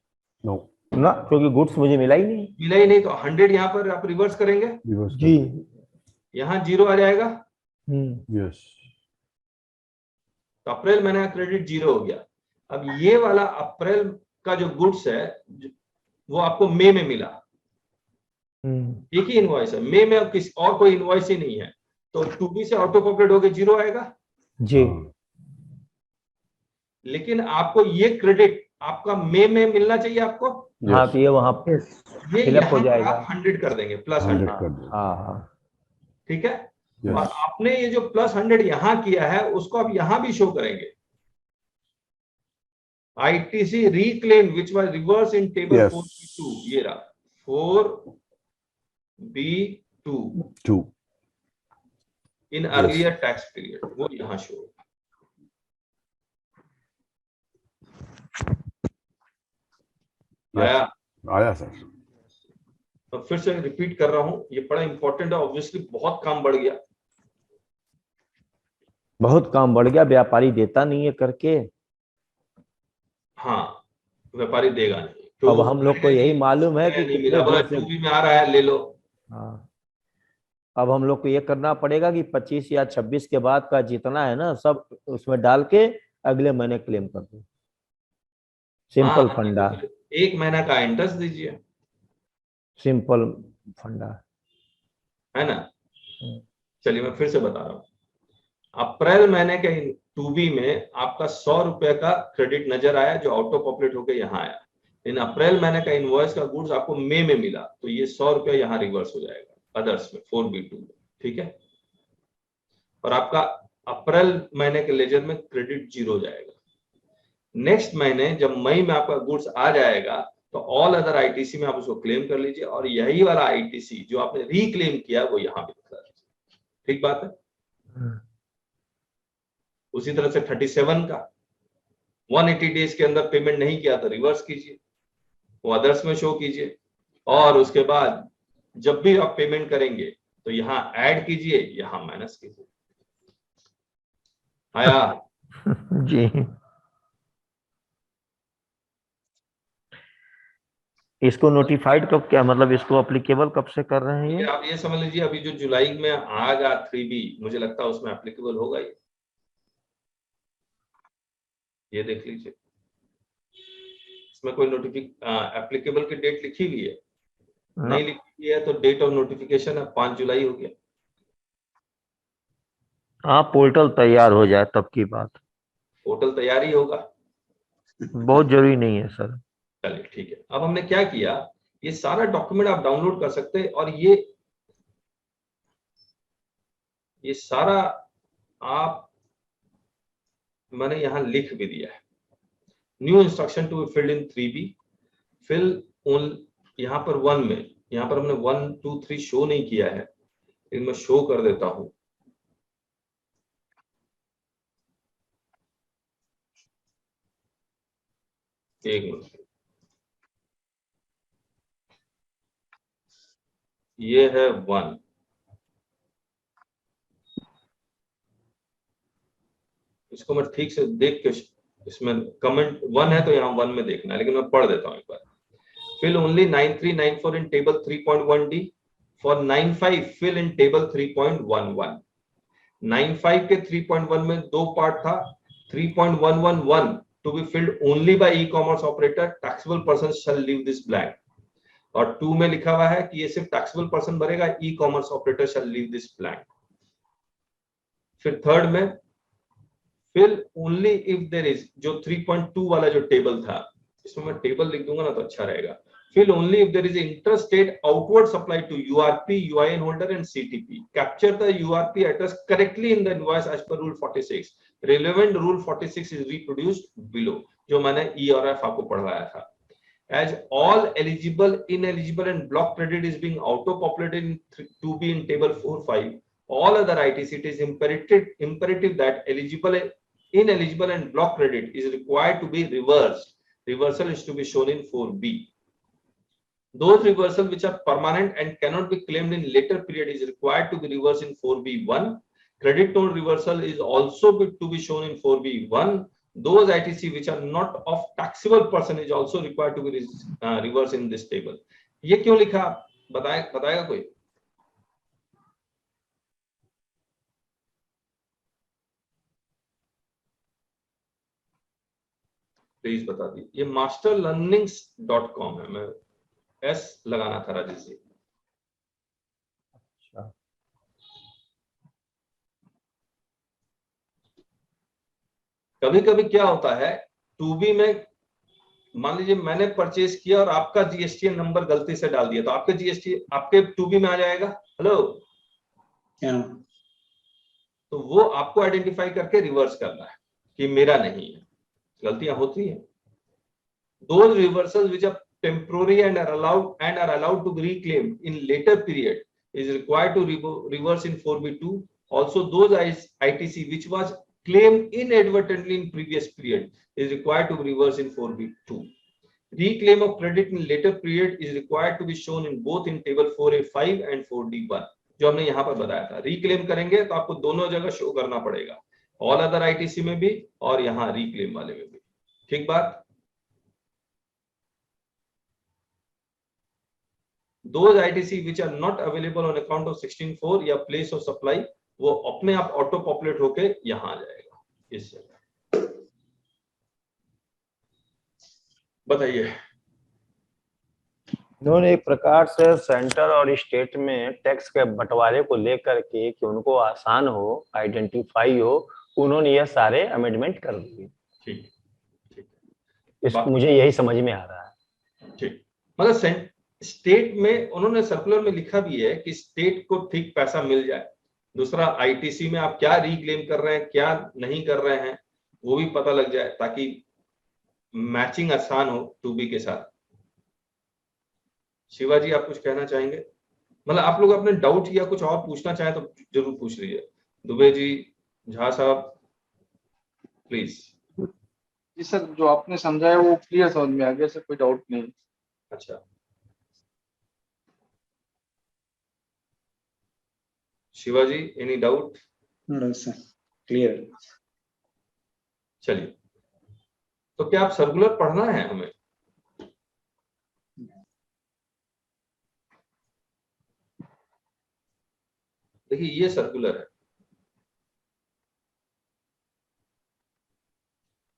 ना, क्योंकि गुड्स मुझे मिला ही नहीं, तो 100 यहाँ पर आप रिवर्स करेंगे जी, यहाँ 0 आ जाएगा। यस, तो अप्रैल महीने का क्रेडिट 0 हो गया। अब ये वाला अप्रैल का जो गुड्स है वो आपको मई में मिला, एक ही इनवॉइस है, मई में किसी और कोई इनवॉइस ही नहीं है, तो 2B से ऑटो पॉपुलेट होकर 0 आएगा जी। लेकिन आपको ये क्रेडिट आपका मई में मिलना चाहिए आपको। हाँ, तो ये वहां ये फिलअप हो यहाँ जाएगा, आप 100 कर देंगे, प्लस 100 कर देंगे। हाँ, ठीक है। और आपने ये जो प्लस 100 यहाँ किया है उसको आप यहाँ भी शो करेंगे, ITC reclaimed which was reversed in table Yes. 4B2, ये रहा 4B2 2. in Yes. earlier tax period, वो यहाँ शो Yes. आया। आया सर। तो फिर से रिपीट कर रहा हूँ, ये बड़ा इंपॉर्टेंट है, ऑब्वियसली बहुत काम बढ़ गया। बहुत काम बढ़ गया, व्यापारी देता नहीं है करके। हाँ, व्यापारी देगा नहीं। अब हम लोग को यही मालूम है कि नहीं कितने मिला, बोला दिन से। 2B में आ रहा है, ले लो। हाँ, अब हम लोग को ये करना पड़ेगा कि 25 या 26 के बाद का जितना है ना सब उसमें डाल के अगले महीने क्लेम कर दो। सिंपल हाँ, फंडा, 1 महीना का इंटरेस्ट दीजिए, सिंपल फंडा है ना। चलिए मैं फिर से बता रहा हूँ, अप्रैल महीने के 2B में आपका 100 रुपए का क्रेडिट नजर आया जो ऑटो पॉपुलेट होकर यहाँ आया। इन अप्रैल महीने का इनवॉइस का गुड्स आपको मई में मिला, तो ये 100 रुपया यहाँ रिवर्स हो जाएगा अदर्स में 4B2 में, ठीक है। और आपका अप्रैल महीने के लेजर में क्रेडिट 0 हो जाएगा। नेक्स्ट महीने जब मई में आपका गुड्स आ जाएगा तो ऑल अदर आईटीसी में आप उसको क्लेम कर लीजिए और यही वाला आईटीसी जो आपने रिक्लेम किया वो यहाँ पे दिखा दीजिए, ठीक बात है। उसी तरह से 37 का 180 डेज के अंदर पेमेंट नहीं किया तो रिवर्स कीजिए, वो अदर्स में शो कीजिए, और उसके बाद जब भी आप पेमेंट करेंगे तो यहाँ ऐड कीजिए, यहाँ माइनस कीजिए। आया जी। इसको नोटिफाइड कब, क्या मतलब इसको एप्लीकेबल कब से कर रहे हैं ये? आप ये समझ लीजिए अभी जो जुलाई में आएगा 3B, मुझे लगता है उसमें एप्लीकेबल होगा ये देख लीजिए। इसमें कोई एप्लीकेबल की डेट लिखी हुई है? नहीं लिखी हुई है तो डेट ऑफ नोटिफिकेशन है 5 जुलाई हो गया। हाँ, पोर्टल तैयार हो जाए तब की बात। पोर्टल तैयार ही होगा, बहुत जरूरी नहीं है सर। चलिए ठीक है। अब हमने क्या किया, ये सारा डॉक्यूमेंट आप डाउनलोड कर सकते हैं और ये सारा आप मैंने यहां लिख भी दिया है। New instruction to be filled in 3B, fill on यहां पर 1 में, यहां पर हमने 1 2 3 शो नहीं किया है, लेकिन मैं शो कर देता हूं। एक मिनट, ये है 1, इसको मैं ठीक से देख के, इसमें कमेंट 1 है तो यहाँ 1 में देखना है, लेकिन मैं पढ़ देता हूँ एक बार। Fill only 9394 in table 3.1D, for 95 fill in table 3.11। 95 के 3.1 में 2 पार्ट था, 3.111 to be filled only by e-commerce operator, taxable person shall leave this blank, और 2 में लिखा हुआ है कि ये सिर्फ taxable person भरेगा, e-commerce operator shall leave this blank। फिर थर्ड में fill only if there is, जो 3.2 वाला जो टेबल था, इसमें मैं टेबल लिख दूंगा ना तो अच्छा रहेगा। Fill only if there is interstate outward supply to URP, UIN holder and CTP. Capture the URP address correctly in the invoice as per Rule 46. Relevant Rule 46 is reproduced below, जो मैंने E और F आपको पढ़वाया था। As all eligible, ineligible and block credit is being auto-populated in 2B in table 4.5, all other ITC, it is imperative that eligible, ineligible and block credit is required to be reversed. Reversal is to be shown in 4B. Those reversal which are permanent and cannot be claimed in later period is required to be reversed in 4B1. Credit note reversal is also to be shown in 4B1. Those ITC which are not of taxable person is also required to be reversed in this table. ये क्यों लिखा, बताएगा कोई? Please बता दी। ये masterlearnings.com है, मैं S लगाना था राजेश जी। अच्छा, कभी कभी क्या होता है 2B में, मान लीजिए मैंने परचेज किया और आपका जीएसटी नंबर गलती से डाल दिया, तो आपके जीएसटी आपके 2B में आ जाएगा। हेलो, तो वो आपको आइडेंटिफाई करके रिवर्स करना है कि मेरा नहीं है। गलतियां होती हैं, those reversals which are temporary and are allowed to be reclaimed in later period is required to reverse in 4B2. Also, those ITC which was claimed inadvertently in previous period is required to be reversed in 4B2. Reclaim of credit in later period is required to be shown in both in table 4A5 and 4D1, जो हमने यहाँ पर बताया था। Reclaim करेंगे तो आपको दोनों जगह शो करना पड़ेगा, ऑल अदर आईटीसी में भी और यहाँ रिक्लेम वाले में भी। ठीक बात। Those ITC which are not available on account of 16(4) या place of supply, वो अपने आप ऑटो पॉपुलेट होके यहाँ आ जाएगा इस जगह। बताइए। इन्होंने एक प्रकार से सेंटर और स्टेट में टैक्स के बंटवारे को लेकर के कि उनको आसान हो, आइडेंटिफाई हो, उन्होंने ये सारे अमेंडमेंट कर दिए। ठीक ठीक, इस मुझे यही समझ में आ रहा है। ठीक, मतलब स्टेट में उन्होंने सर्कुलर में लिखा भी है कि स्टेट को ठीक पैसा मिल जाए। दूसरा, आईटीसी में आप क्या रिक्लेम कर रहे हैं, क्या नहीं कर रहे हैं, वो भी पता लग जाए ताकि मैचिंग आसान हो टू बी के साथ। शिवाजी, आप कुछ कहना चाहेंगे? मतलब आप लोग अपने डाउट या कुछ और पूछना चाहें तो जरूर पूछ लीजिए। दुबे जी, झा साहब, प्लीज। जी सर, जो आपने समझाया वो क्लियर समझ में आ गया सर, कोई डाउट नहीं। अच्छा, Shivaji, any doubt? No sir, clear. चलिए, तो क्या आप सर्कुलर पढ़ना है हमें? देखिए, ये सर्कुलर है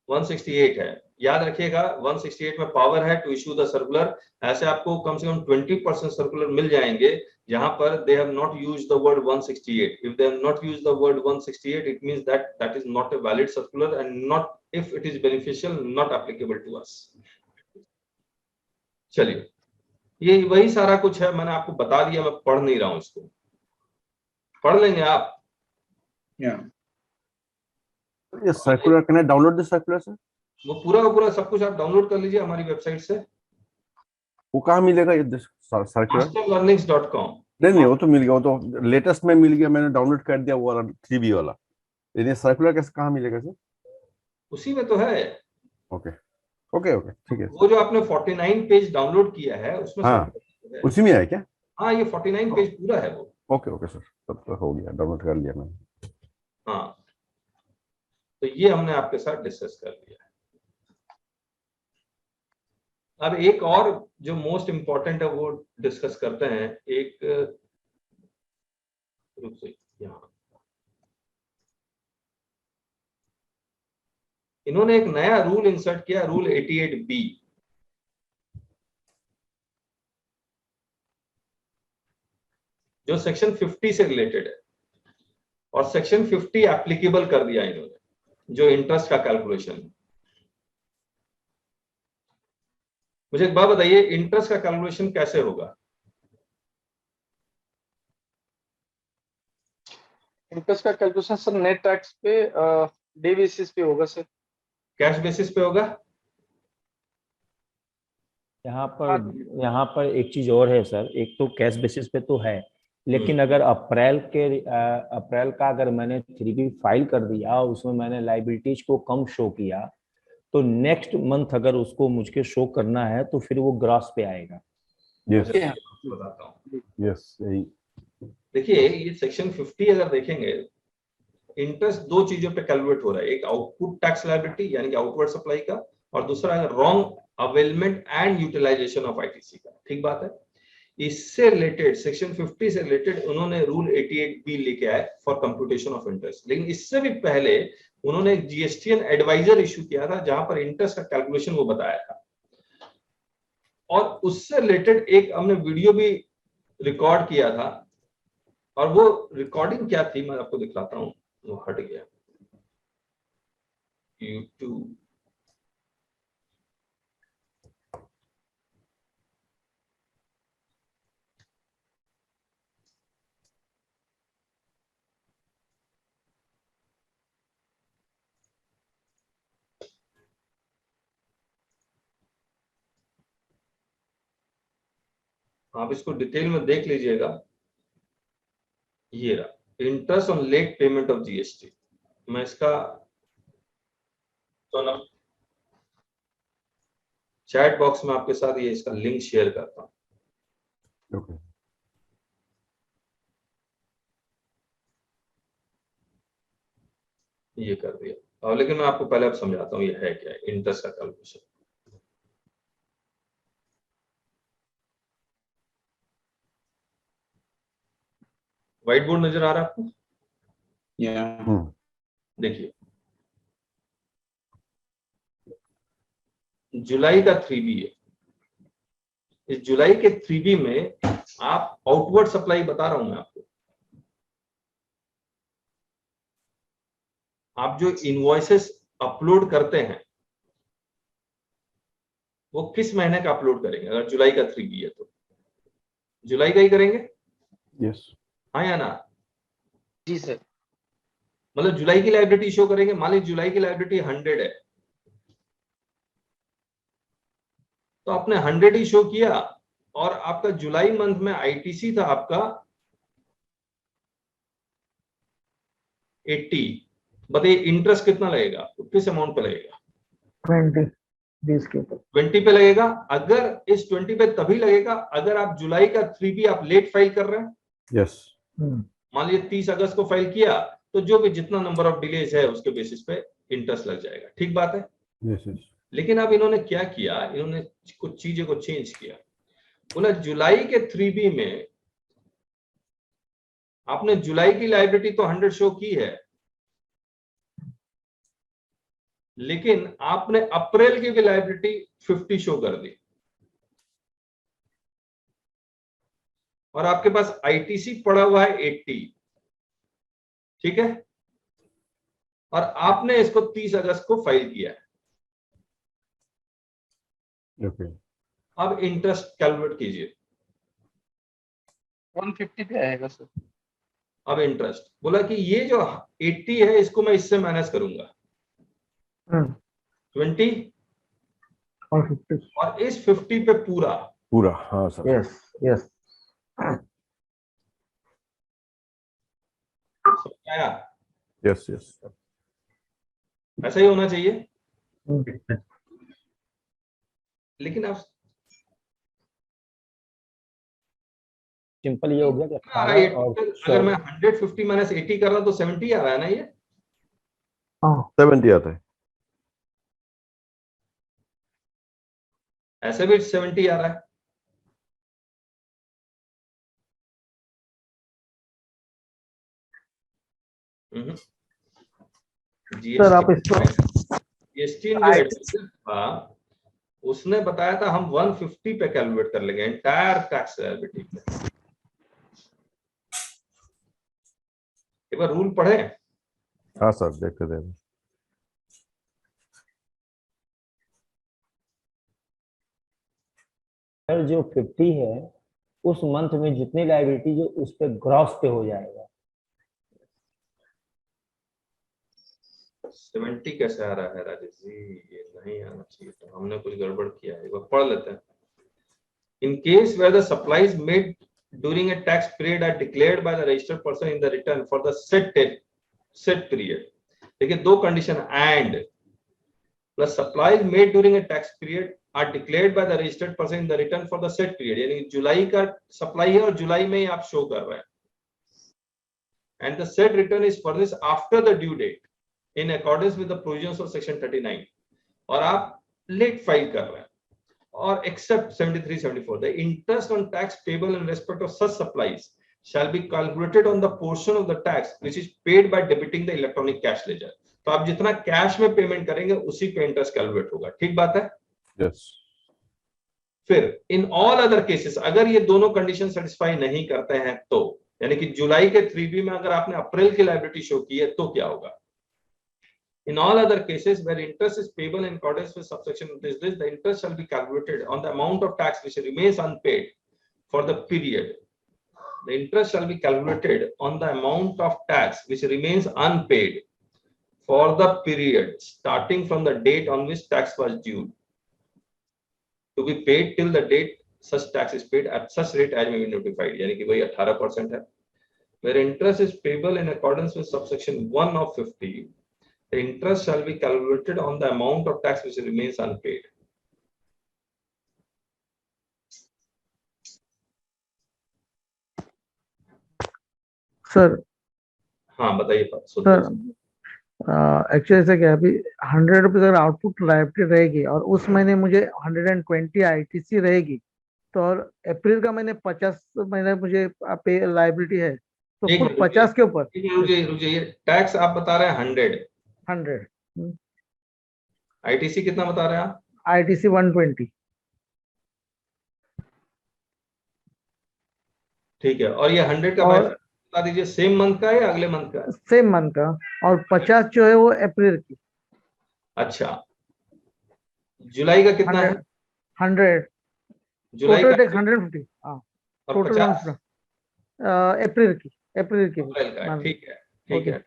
168 है, याद रखिएगा। 168 में पावर है टू इशू द सर्कुलर। ऐसे आपको कम से कम 20% सर्कुलर मिल जाएंगे जहां पर they have not used the word 168. If they have not used the word 168, it means that is not a valid circular and not, if it is beneficial, not applicable to us. चलिए, ये वही सारा कुछ है, मैंने आपको बता दिया, मैं पढ़ नहीं रहा हूं इसको। पढ़ लेंगे आप? या ये circular can I download this circular sir? वो पूरा का पूरा सब कुछ आप डाउनलोड कर लीजिए हमारी वेबसाइट से। वो कहाँ मिलेगा ये सर्कुलर? masterlearnings.com। नहीं, वो तो मिल गया, वो तो लेटेस्ट में मिल गया, मैंने डाउनलोड कर दिया वो वाला 3B वाला। ये सर्कुलर कैसे कहाँ मिलेगा सर? उसी में तो है। ओके ओके ओके, ठीक है। वो जो आपने 49 पेज डाउनलोड किया है उसमें हाँ, सब है। उसी में है क्या? हाँ, ये 49 पेज पूरा है वो। ओके ओके सर, तब तो हो गया, डाउनलोड कर लिया मैंने। हाँ, तो ये हमने आपके साथ डिस्कस कर लिया है। अब एक और जो मोस्ट इंपॉर्टेंट है वो डिस्कस करते हैं। एक रुक से यहाँ इन्होंने एक नया रूल इंसर्ट किया, रूल 88B, जो सेक्शन 50 से रिलेटेड है। और सेक्शन 50 एप्लीकेबल कर दिया इन्होंने, जो इंटरेस्ट का कैलकुलेशन है। मुझे एक बात बताइए, इंटरेस्ट का कैलकुलेशन कैसे होगा? इंटरेस्ट का कैलकुलेशन सर नेट टैक्स पे डे बेसिस पे होगा सर। कैश बेसिस पे होगा? यहाँ पर एक चीज और है सर, एक तो कैश बेसिस पे तो है, लेकिन अगर अप्रैल का अगर मैंने 3B फाइल कर दिया, उसमें मैंने लाइबिलिटीज को कम शो किया, तो नेक्स्ट मंथ अगर उसको मुझको शो करना है तो फिर वो ग्रॉस पे आएगा। यस बताता हूँ। यस, यही। देखिए, ये सेक्शन 50 अगर देखेंगे, इंटरेस्ट दो चीजों पे कैलकुलेट हो रहा है। एक आउटपुट टैक्स लायबिलिटी यानी कि आउटवर्ड सप्लाई का, और दूसरा wrong availment and utilization of ITC का। ठीक बात है। इससे रिलेटेड सेक्शन 50 से रिलेटेड उन्होंने रूल 88B लेके आए फॉर कंप्यूटेशन ऑफ इंटरेस्ट। लेकिन इससे भी पहले उन्होंने एक जीएसटीएन एडवाइजर इशू किया था जहां पर इंटरेस्ट का कैलकुलेशन वो बताया था। और उससे रिलेटेड एक हमने वीडियो भी रिकॉर्ड किया था, और वो रिकॉर्डिंग क्या थी मैं आपको दिखलाता हूं। वो हट गया YouTube। आप इसको डिटेल में देख लीजिएगा। ये रहा interest on late payment of GST. मैं इसका तो ना चैट बॉक्स में आपके साथ ये इसका लिंक शेयर करता हूं। ओके ये कर दिया। और लेकिन मैं आपको पहले अब समझाता हूँ ये है क्या है इंटरेस्ट का कैलकुलेशन। व्हाइट बोर्ड नजर आ रहा है आपको? Yeah. देखिए जुलाई का 3B है। इस जुलाई के 3B में आप आउटवर्ड सप्लाई बता रहा हूं मैं आपको। आप जो इनवॉइसेस अपलोड करते हैं वो किस महीने का अपलोड करेंगे? अगर जुलाई का 3B है तो जुलाई का ही करेंगे, यस हाँ या ना? जी सर। मतलब जुलाई की लायबिलिटी शो करेंगे। मान लीजिए जुलाई की लायबिलिटी 100 है तो आपने 100 ही शो किया और आपका जुलाई मंथ में आईटीसी था आपका 80। बताइए इंटरेस्ट कितना लगेगा आपको, किस अमाउंट पे लगेगा? 20 के ऊपर 20 पे लगेगा। अगर इस 20 पे तभी लगेगा अगर आप जुलाई का 3B आप लेट फाइल कर रहे हैं। यस मान लीजिए 30 अगस्त को फाइल किया तो जो भी जितना नंबर ऑफ डिलेज है उसके बेसिस पे इंटरेस्ट लग जाएगा। ठीक बात है। यस यस लेकिन अब इन्होंने क्या किया, इन्होंने कुछ चीजें को चेंज किया। बोला जुलाई के 3B में आपने जुलाई की लायबिलिटी तो 100 शो की है लेकिन आपने अप्रैल की भी लायबिलिटी 50 शो कर दी और आपके पास आईटीसी पड़ा हुआ है 80। ठीक है। और आपने इसको 30 अगस्त को फाइल किया है। ओके अब इंटरेस्ट कैलकुलेट कीजिए। 150 पे आएगा सर। अब इंटरेस्ट बोला कि ये जो 80 है इसको मैं इससे माइनस करूंगा 20 और 50 और इस 50 पे पूरा। पूरा हाँ सर यस यस समझ आया? यस यस ऐसा ही होना चाहिए। लेकिन आप सिंपल ये हो गया कि आ रहा है 18 और अगर मैं 150 माइनस 80 कर रहा हूं तो 70 आ रहा है ना। ये हाँ 70 आता है ऐसे भी 70 आ रहा है। सर आप इसको जीएसटी जो एडमिशन था उसने बताया था हम 150 पे कैलकुलेट कर लेंगे एंटायर टैक्स लायबिलिटी पे। एक बार रूल पढ़े। हाँ सर देखते थे सर जो 50 है उस मंथ में जितनी लायबिलिटी जो उस पे ग्रॉस पे हो जाएगा। 70 कैसे आ रहा है राजेश जी? ये नहीं आना चाहिए तो हमने कुछ गड़बड़ किया है। एक बार पढ़ लेते हैं। In case where the supplies made during a tax period are declared by the registered person in the return for the set period. देखिए दो condition and plus supplies made during a tax period are declared by the registered person in the return for the set period. यानी जुलाई का supply है और जुलाई में ही आप show कर रहे हैं and the said return is furnished after the due date in accordance with the provisions of section 39 और आप लेट फाइल कर रहे हैं or except 73 74 the interest on tax payable in respect of such supplies shall be calculated on the portion of the tax which is paid by debiting the electronic cash ledger. तो आप जितना cash में payment करेंगे उसी पे interest calculate होगा। ठीक बात है। यस फिर इन ऑल अदर केसेस अगर ये दोनों कंडीशन सेटिस्फाई नहीं करते हैं तो यानी कि जुलाई के 3B में अगर आपने अप्रैल की लायबिलिटी शो की है तो क्या होगा? In all other cases where interest is payable in accordance with subsection this, the interest shall be calculated on the amount of tax which remains unpaid for the period. The interest shall be calculated on the amount of tax which remains unpaid for the period starting from the date on which tax was due to be paid till the date such tax is paid at such rate as may be notified, यानी कि वही 18% है. Where interest is payable in accordance with subsection 1 of 50, the interest shall be calculated on the amount of tax which remains unpaid. Sir हाँ बताइए sir actually ऐसा क्या है, अभी 100 रुपीज अगर आउटपुट लायबिलिटी रहेगी और उस महीने मुझे 120 आईटीसी रहेगी, तो और अप्रैल का महीने 50 महीने मुझे पे लायबिलिटी है, तो एक फुल मिनट, 50 के ऊपर रुकिए, टैक्स आप बता रहे हैं 100, आईटीसी कितना बता रहे हैं आप? आईटीसी 120. ठीक है, और ये 100 का और बता दीजिए, सेम मंथ का है या अगले मंथ का है? सेम मंथ का, और 50 जो है वो अप्रैल की. अच्छा, जुलाई का कितना है? 100 जुलाई टोटल का टैक्स 150. हाँ, और टोटल 50 अप्रैल की अप्रैल का है. ठीक है, ठीक है.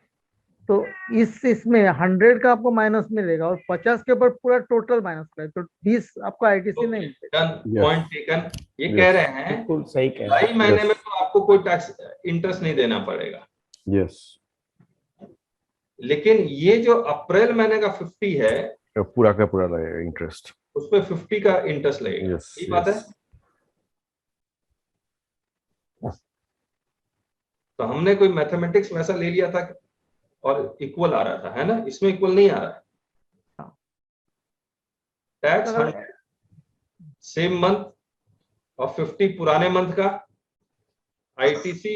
तो इसमें 100 का आपको माइनस मिलेगा और 50 के ऊपर पूरा टोटल माइनस का है, तो 20 आपको आईटीसी नहीं मिलेगा. Done, Yes. Point taken. ये Yes. कह रहे हैं बिल्कुल सही कह रहे हैं. जुलाई महीने Yes. में तो आपको कोई टैक्स इंटरेस्ट नहीं देना पड़ेगा, यस, लेकिन ये जो अप्रैल महीने का 50 है पूरा का पूरा लगेगा इंटरेस्ट. उस पे 50 का इंटरेस्ट लगेगा. Yes, ये बात है. yes. तो हमने कोई मैथमेटिक्स वैसा ले लिया था और इक्वल आ रहा था, है ना? इसमें इक्वल नहीं आ रहा है. टैक्स 100 सेम मंथ और 50 पुराने मंथ का. आईटीसी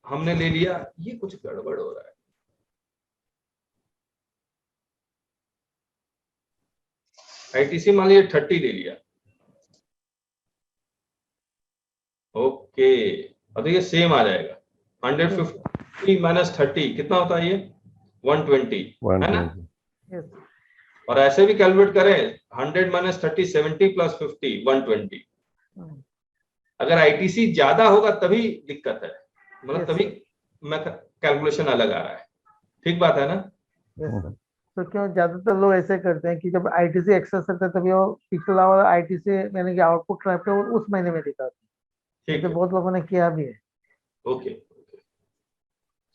हमने ले लिया, ये कुछ गड़बड़ हो रहा है. आईटीसी मान लीजिए 30 ले लिया. ओके, अब तो ये सेम आ जाएगा. 150 माइनस 30 कितना होता है? ये 120 है ना? Yes. और ऐसे भी कैलकुलेट करें, 100 माइनस 30 70 प्लस 50 120. अगर आईटीसी ज्यादा होगा तभी दिक्कत है, मतलब Yes, तभी कैलकुलेशन अलग आ रहा है. ठीक बात है ना? Yes. तो क्यों ज्यादातर लोग ऐसे करते हैं कि जब आईटीसी एक्सेस करते हैं तभी वो पिछला वाला आईटीसी यानी कि आउटपुट ट्रैप है वो उस महीने में दिखाते हैं. ठीक तो है, बहुत लोगों ने किया भी है. ओके.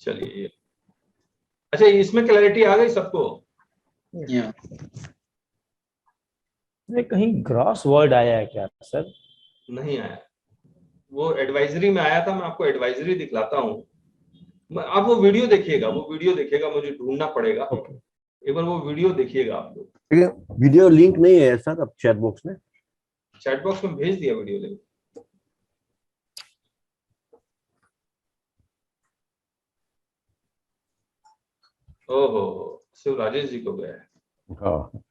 चलिए, अच्छा इसमें क्लैरिटी आ गई सबको? Yeah. ये कहीं ग्रॉस वर्ड आया है क्या सर? नहीं आया, वो एडवाइजरी में आया था. मैं आपको एडवाइजरी दिखलाता हूँ. आप वो वीडियो देखिएगा, मुझे ढूंढना पड़ेगा. एक बार वो वीडियो देखिएगा आप लोग. वीडियो लिंक नहीं है सर अब चैट बॉक्स में. चैट बॉक्स में भेज दिया वीडियो लिंक. ओहो, सिर्फ राजेश जी को गया है. हाँ,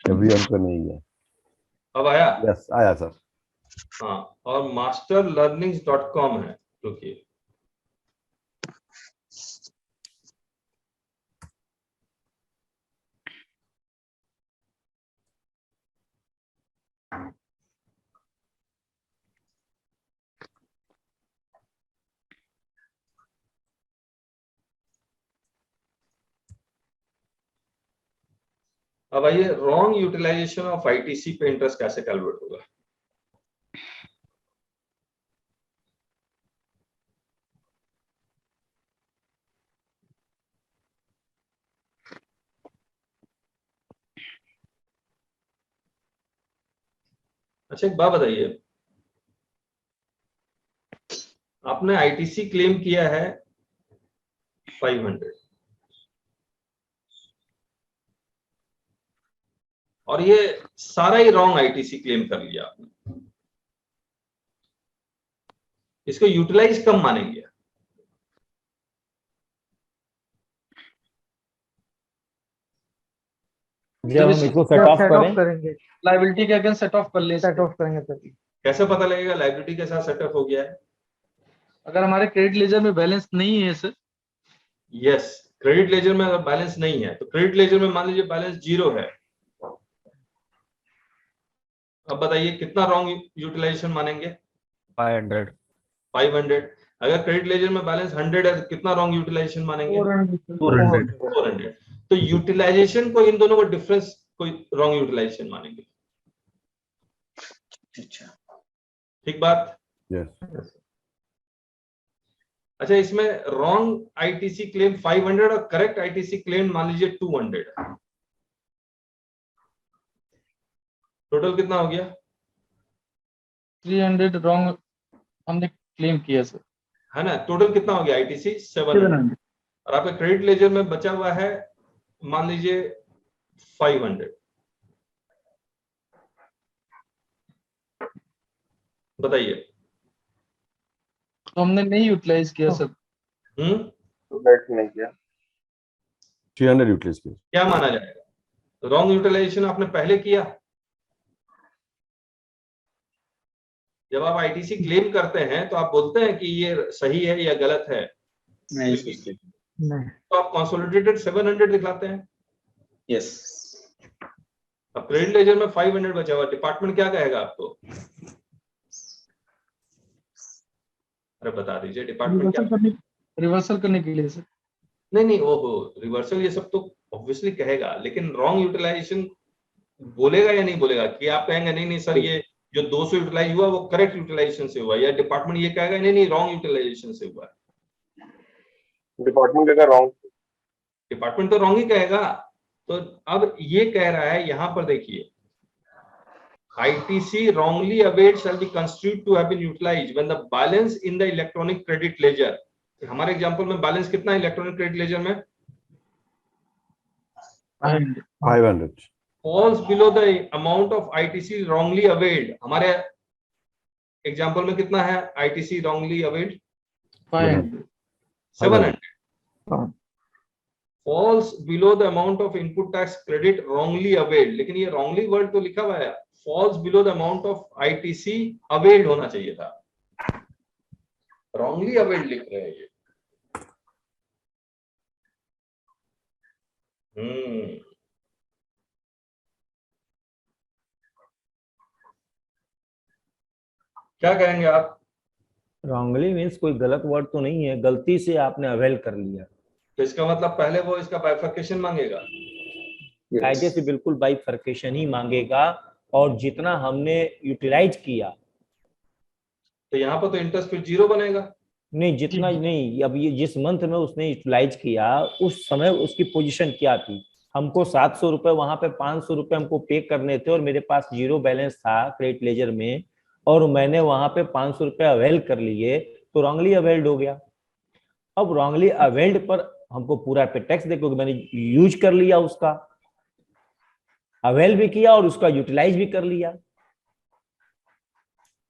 एवरीवन को नहीं है. अब आया? यस, आया सर. हाँ, और masterlearnings.com है. रुकिए, अब आइए, रॉन्ग यूटिलाइजेशन ऑफ आईटीसी पे इंटरेस्ट कैसे कैलकुलेट होगा? अच्छा एक बात बताइए, आपने आईटीसी क्लेम किया है 500 और ये सारा ही रॉन्ग आईटीसी क्लेम कर लिया आपने. इसको यूटिलाइज कब मानेंगे? जब हम इसको सेट ऑफ करेंगे, लाइबिलिटी के अगेंस्ट सेट ऑफ कर ले. सेट ऑफ करेंगे तभी. कैसे पता लगेगा लाइबिलिटी के साथ सेटअप हो गया है? अगर हमारे क्रेडिट लेजर में बैलेंस नहीं है सर. यस, क्रेडिट लेजर में अगर बैलेंस नहीं है तो क्रेडिट लेजर में मान लीजिए बैलेंस 0 है. अब बताइए कितना रॉन्ग यूटिलाइजेशन मानेंगे? 500. अगर क्रेडिट लेजर में बैलेंस 100 है तो कितना रॉन्ग यूटिलाइजेशन मानेंगे? 400. तो यूटिलाइजेशन को, इन दोनों को डिफरेंस कोई रॉन्ग यूटिलाइजेशन मानेंगे. अच्छा. ठीक बात। यस। अच्छा, इसमें रॉन्ग आईटीसी क्लेम 500 और करेक्ट आईटीसी क्लेम मान लीजिए 200, टोटल कितना हो गया? 300 रॉन्ग हमने क्लेम किया सर। है ना, टोटल कितना हो गया आईटीसी? 700। 700। और आपके क्रेडिट लेजर में बचा हुआ है मान लीजिए 500। बताइए। तो हमने नहीं यूटिलाइज किया सर। नहीं किया। 300 यूटिलाइज किया। क्या माना जाएगा? रॉन्ग यूटिलाइजेशन आपने पहले किया? जब आप आईटीसी क्लेम करते हैं तो आप बोलते हैं कि ये सही है या गलत है? नहीं नहीं। तो आप कंसोलिडेटेड 700 दिखलाते हैं। यस। अब क्रेडिट लेजर में 500 बचा हुआ, डिपार्टमेंट क्या कहेगा आपको? अरे बता दीजिए, डिपार्टमेंट क्या? रिवर्सल करने के लिए सर। नहीं, वो रिवर्सल ये सब तो ऑब्वियसली कहेगा, लेकिन रॉन्ग यूटिलाइजेशन बोलेगा या नहीं बोलेगा? कि आप कहेंगे नहीं सर, ये जो 200 यूटिलाइज हुआ वो करेक्ट यूटिलाइजेशन से हुआ, या डिपार्टमेंट ये कहेगा नहीं रॉन्ग यूटिलाइजेशन से हुआ? डिपार्टमेंट का रॉन्ग। डिपार्टमेंट तो रॉन्ग ही कहेगा। तो अब ये कह रहा है यहां पर देखिए, ITC wrongly availed shall be construed to have been utilized when the balance in the electronic credit ledger, हमारे एग्जांपल में बैलेंस कितना है इलेक्ट्रॉनिक क्रेडिट लेजर में? 500 falls below the amount of ITC wrongly availed। हमारे example में कितना है ITC wrongly availed? 500। 700। falls below the amount of input tax credit wrongly availed, लेकिन ये wrongly वर्ड तो लिखा हुआ है, falls below the amount of ITC availed होना चाहिए था, wrongly availed लिख रहे हैं ये। क्या कहेंगे आप? रॉन्गली मीन्स कोई गलत वर्ड तो नहीं है, गलती से आपने अवेल कर लिया, तो इसका मतलब पहले वो इसका बाइफर्केशन मांगेगा। कायदे से बिल्कुल बाइफर्केशन ही मांगेगा, और जितना हमने यूटिलाइज किया। तो यहाँ पर तो इंटरेस्ट फिर 0 बनेगा। नहीं, जितना नहीं, अब ये जिस मंथ में उसने यूटिलाइज किया उस समय उसकी पोजीशन क्या थी? हमको 700 रुपए, वहां पे 500 रुपए हमको पे करने थे और मेरे पास 0 बैलेंस था क्रेडिट लेजर में, और मैंने वहां पे 500 रुपए अवेल कर लिए, तो रॉन्गली अवेल्ड हो गया। अब रॉन्गली अवेल्ड पर हमको पूरा पे टैक्स दे, क्योंकि मैंने यूज कर लिया, उसका अवेल भी किया और उसका यूटिलाइज भी कर लिया।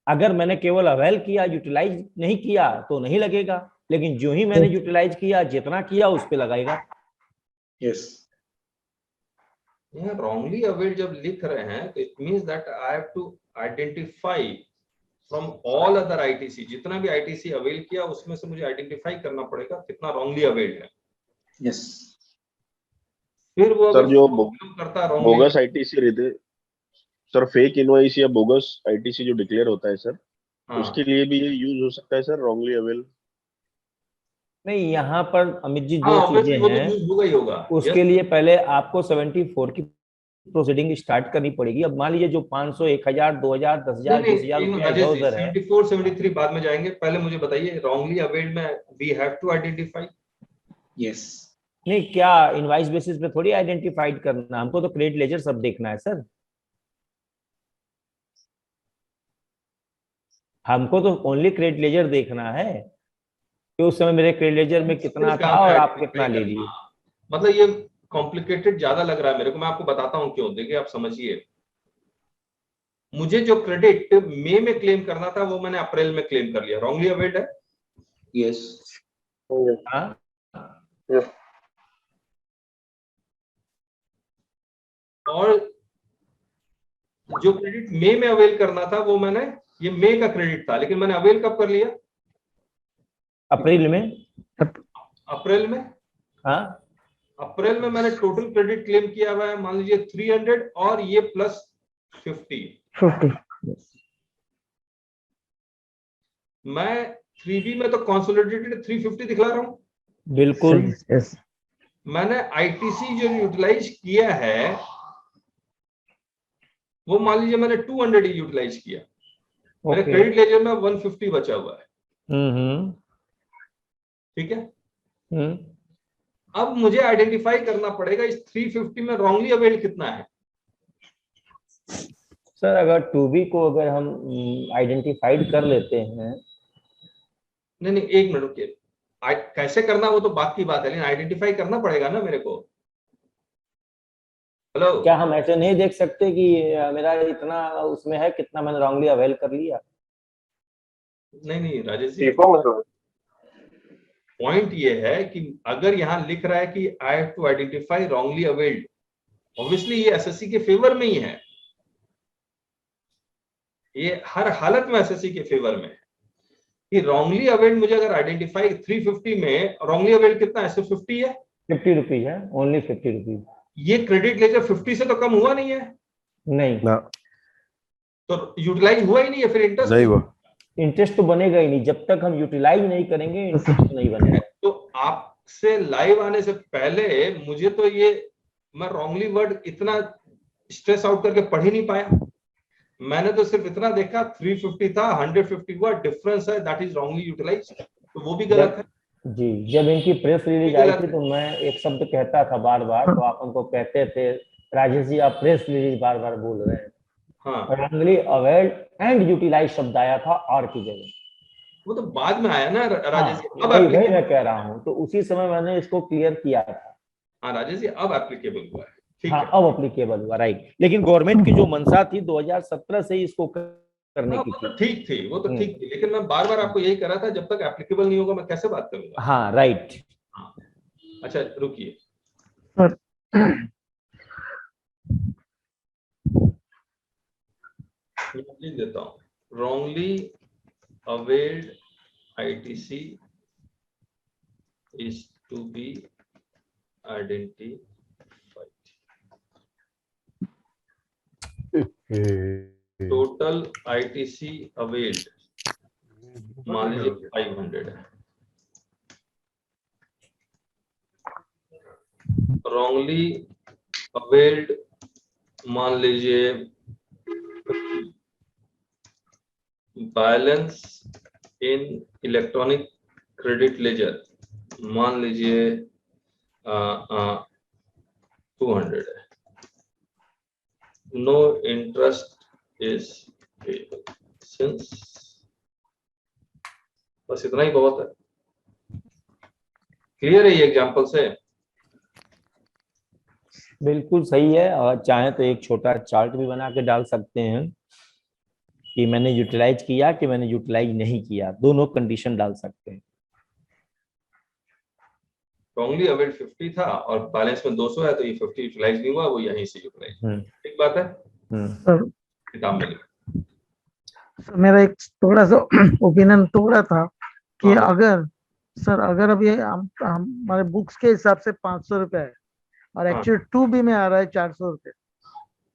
अगर मैंने केवल अवेल किया, यूटिलाइज नहीं किया तो नहीं लगेगा, लेकिन जो ही मैंने यूटिलाइज किया, जितना किया उस पे लगाएगा। यस। यहाँ wrongly availed जब लिख रहे हैं तो it means that I have to identify from all other ITC, जितना भी ITC अवेल किया उसमें से मुझे आइडेंटिफाई करना पड़ेगा कितना wrongly availed है। यस। फिर वो सर जो करता है बोगस आईटीसी रहते सर, फेक इनवॉइस या बोगस आईटीसी जो डिक्लेयर होता है सर, उसके लिए भी ये यूज हो सकता है सर, रॉन्गली अवेल? नहीं, यहाँ पर अमित जी हाँ, दो चीजें हैं, होगा ही होगा। उसके लिए पहले आपको 74 की प्रोसीडिंग स्टार्ट करनी पड़ेगी। अब मान लीजिए जो 500, 1000, 2000, 10,000, 20,000 रुपया इधर उधर है, 74, 73 बाद में जाएंगे, पहले मुझे बताइए रॉन्गली अवेल्ड में we have to identify. Yes. नहीं, क्या इनवाइस बेसिस पे थोड़ी आइडेंटिफाइड करना, हमको तो क्रेडिट लेजर सब देखना है सर। हमको तो ओनली क्रेडिट लेजर देखना है कि उस समय मेरे क्रेडिट लेजर में कितना था और आप कितना ले लिए। मतलब ये कॉम्प्लिकेटेड ज्यादा लग रहा है मेरे को, मैं आपको बताता हूं क्यों, देखिए आप समझिए। मुझे जो क्रेडिट मई में क्लेम करना था वो मैंने अप्रैल में क्लेम कर लिया, रॉन्गली अवेल्ड है। यस। हाँ, और जो क्रेडिट मई में अवेल करना था वो मैंने, ये मई का क्रेडिट था, लेकिन मैंने अवेल कब कर लिया? अप्रैल में। अप्रैल में। हाँ, अप्रैल में मैंने टोटल क्रेडिट क्लेम किया हुआ है मान लीजिए 300 और ये प्लस 50। मैं 3B में तो कंसोलिडेटेड 350 दिखला रहा हूं। बिल्कुल। यस। मैंने ITC जो यूटिलाइज किया है वो मान लीजिए मैंने 200 यूटिलाइज किया, मेरे ओके। क्रेडिट लेजर में 150 बचा हुआ है, हम्म। ठीक है। हम्म। अब मुझे आइडेंटिफाई करना पड़ेगा इस 350 में रॉन्गली अवेल्ड कितना है। सर अगर टू बी को अगर हम आइडेंटिफाइड कर लेते हैं, नहीं नहीं, एक मिनट रुकिए, कैसे करना वो तो बात की बात है, लेकिन आइडेंटिफाई करना पड़ेगा ना मेरे को। हेलो, क्या हम ऐसे नहीं देख सकते कि मेरा इतना उसमें है, कितना मैंने रॉन्गली अवेल कर लिया? नहीं नहीं राजेश जी, टीपो में तो पॉइंट ये है कि अगर यहाँ लिख रहा है कि I have to identify wrongly availed, obviously ये एसएससी के फेवर में ही है, ये हर हालत में एसएससी के फेवर में है कि रॉन्गली अवेल्ड मुझे अगर आइडेंटिफाई 350 में रॉन्गली अवेल्ड कितना है, सिर्फ 50 है, 50 रुपीज है, ओनली 50 रुपीज। ये क्रेडिट लेजर 50 से तो कम हुआ नहीं है, नहीं, ना तो यूटिलाइज हुआ ही नहीं है, फिर इंटरेस्ट नहीं हुआ। इंटरेस्ट तो बनेगा ही नहीं, जब तक हम यूटिलाइज नहीं करेंगे इंटरेस्ट नहीं बनेगा। तो आपसे लाइव आने से पहले मुझे तो ये, मैं रॉन्गली वर्ड इतना स्ट्रेस आउट करके पढ़ ही नहीं पाया, मैंने तो सिर्फ इतना देखा 350 था, 150 हुआ, डिफरेंस है, दैट इज रॉन्गली यूटिलाइज, तो वो भी गलत है। जी, जब इनकी प्रेस रिलीज आई थी तो मैं एक शब्द कहता था बार बार, तो आप हमको कहते थे राजेश जी आप प्रेस रिलीज बार बार बोल रहे हैं। हाँ, रॉन्गली अवेल्ड एंड यूटिलाइज शब्द आया था आर की जगह। वो तो बाद में आया ना राजेश जी, अब वही applicable- मैं कह रहा हूँ, तो उसी समय मैंने इसको क्लियर किया था। हाँ राजेश जी, अब एप्लीकेबल हुआ है, ठीक हाँ है। अब अप्लीकेबल हुआ, राइट। लेकिन गवर्नमेंट की जो मंशा थी 2017 से ही इसको करने हाँ, की वो थी। तो ठीक थी, वो तो ठीक थी, लेकिन मैं बार बार आपको यही कह रहा था जब तक एप्लीकेबल नहीं होगा मैं कैसे बात करूंगा। हाँ राइट। हाँ, अच्छा रुकिए, सर लिख देता हूँ, wrongly availed ITC is to be identified. Total ITC availed मान लीजिए 500 है, wrongly availed मान लीजिए balance in electronic credit ledger मान लीजिए 200 है, no interest is payable since, बस इतना ही बहुत है। क्लियर है ये एग्जांपल से? बिल्कुल सही है, और चाहे तो एक छोटा चार्ट भी बना के डाल सकते हैं कि मैंने यूटिलाइज किया कि मैंने यूटिलाइज नहीं किया, दोनों कंडीशन डाल सकते हैं। रॉन्गली अवेल्ड 50 था और बैलेंस में 200 है, तो ये 50 यूटिलाइज नहीं हुआ, वो यहीं से यूटिलाइज, ठीक बात है, सर किताब में लिखा। सर, मेरा एक थोड़ा सा ओपिनियन थोड़ा था कि हाँ, अगर सर अगर अब ये हमारे बुक्स के हिसाब से 500 रुपए है और हाँ। एक्चुअली 2B में आ रहा है 400 रुपए,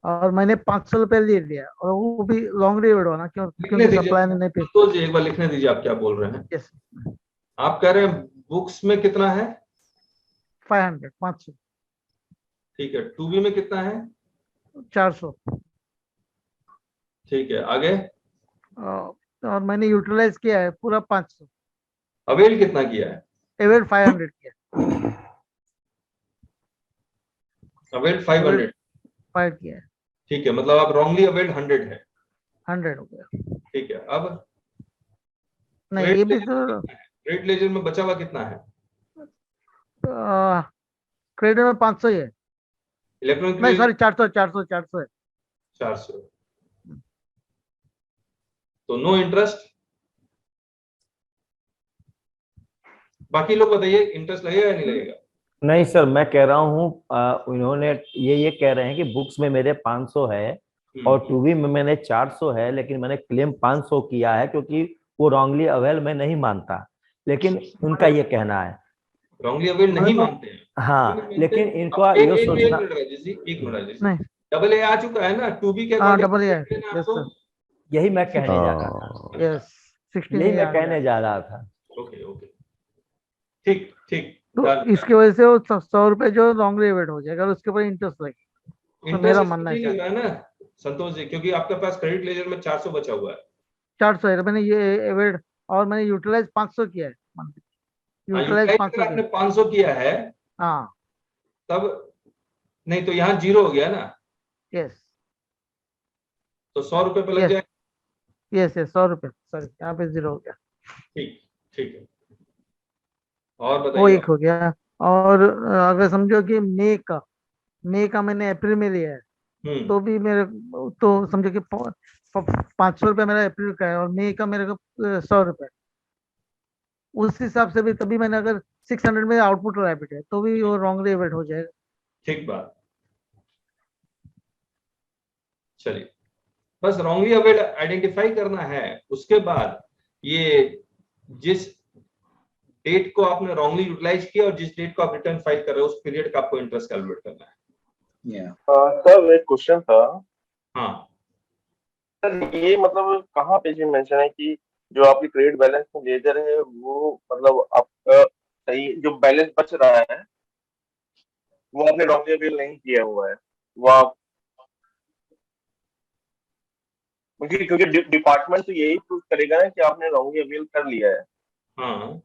और मैंने 500 रुपए ले लिया और वो भी लॉन्ग रिवर्ड होना लिखने क्योंकि दीजिए सप्लाई ने नहीं पे। तो जी, एक बार लिखने दीजिए आप क्या बोल रहे हैं। यस, आप कह रहे हैं बुक्स में कितना है, 500 ठीक है, 2B में कितना है, 400 ठीक है, आगे और मैंने यूटिलाइज किया है पूरा 500, अवेल कितना किया है, एवेड 500 किया, अवेल 500, 5 किया है, ठीक है, मतलब आप रॉन्गली अवेल्ड 100 है, 100 हो गया। ठीक है। अब नहीं ये भी तो क्रेडिट लेजर में बचा हुआ कितना है, क्रेडिट में 500 ही है, इलेक्ट्रॉनिक नहीं सॉरी 400 है। 400, तो नो इंटरेस्ट। बाकी लोग बताइए इंटरेस्ट लगेगा या नहीं लगेगा? नहीं सर, मैं कह रहा हूँ इन्होंने ये कह रहे हैं कि बुक्स में मेरे 500 है और टूबी में मैंने 400 है, लेकिन मैंने क्लेम 500 किया है क्योंकि वो रॉन्गली अवेल मैं नहीं मानता, लेकिन उनका ये कहना है रॉन्गली अवेल नहीं मानते हैं, हाँ, लेकिन इनका ये सोचना एक मिनट राजेश, नहीं डबल ए आ चुका है ना, 2B के हाँ according डबल है, आपको? यस सर, यही मैं कहने जा रहा था, यस 16 यही ही मैं आ कहने गया। जा रहा था। ओके ओके, ठीक ठीक, तो इसकी वजह से वो 100 रुपए जो लॉन्ग रिवेट हो जाएगा और उसके ऊपर इंटरेस्ट लगेगा, तो मेरा मानना है नहीं लग रहा है ना संतोष जी, क्योंकि आपके पास क्रेडिट लेजर में 400 बचा हुआ है, 400 है, मैंने ये एवेड और मैंने यूटिलाइज 500 किया है, यूटिलाइज यूटिलाइज 500 अगर किया आपने 500 किया है हाँ तब नहीं तो यहाँ 0 हो गया ना, यस तो 100 रुपए पे लग यस जाएगा। यस यस 100 रुपये, सॉरी यहाँ पे 0 हो गया, ठीक ठीक है, और वो बताइए। एक हो गया। और अगर समझो कि मई का मैंने अप्रैल में लिया है, तो भी मेरे, तो समझो कि 500 रुपये मेरा अप्रैल का है और मई का मेरे को 100 रुपये, उस हिसाब से भी तभी मैंने अगर 600 में आउटपुट रैपिड है तो भी वो रॉन्गली एवेट हो जाएगा। ठीक बात, चलिए बस रॉन्गली अवेड आइडेंटिफाई करना है। उसके बाद ये जिस डेट को आपने रॉन्गली यूटिलाइज किया और जिस डेट को आप रिटर्न फाइल कर रहे हो उस पीरियड का आपको इंटरेस्ट कैलकुलेट करना है। सर एक क्वेश्चन था हाँ सर, ये मतलब कहाँ पे जो मेंशन है कि जो आपकी क्रेडिट बैलेंस में लेजर है वो मतलब आपका सही जो बैलेंस बच रहा है वो आपने रॉन्गली अवेल नहीं किया हुआ है, वो आप क्योंकि डिपार्टमेंट तो यही प्रूव करेगा ना कि आपने रॉन्गली अवेल कर लिया है। हाँ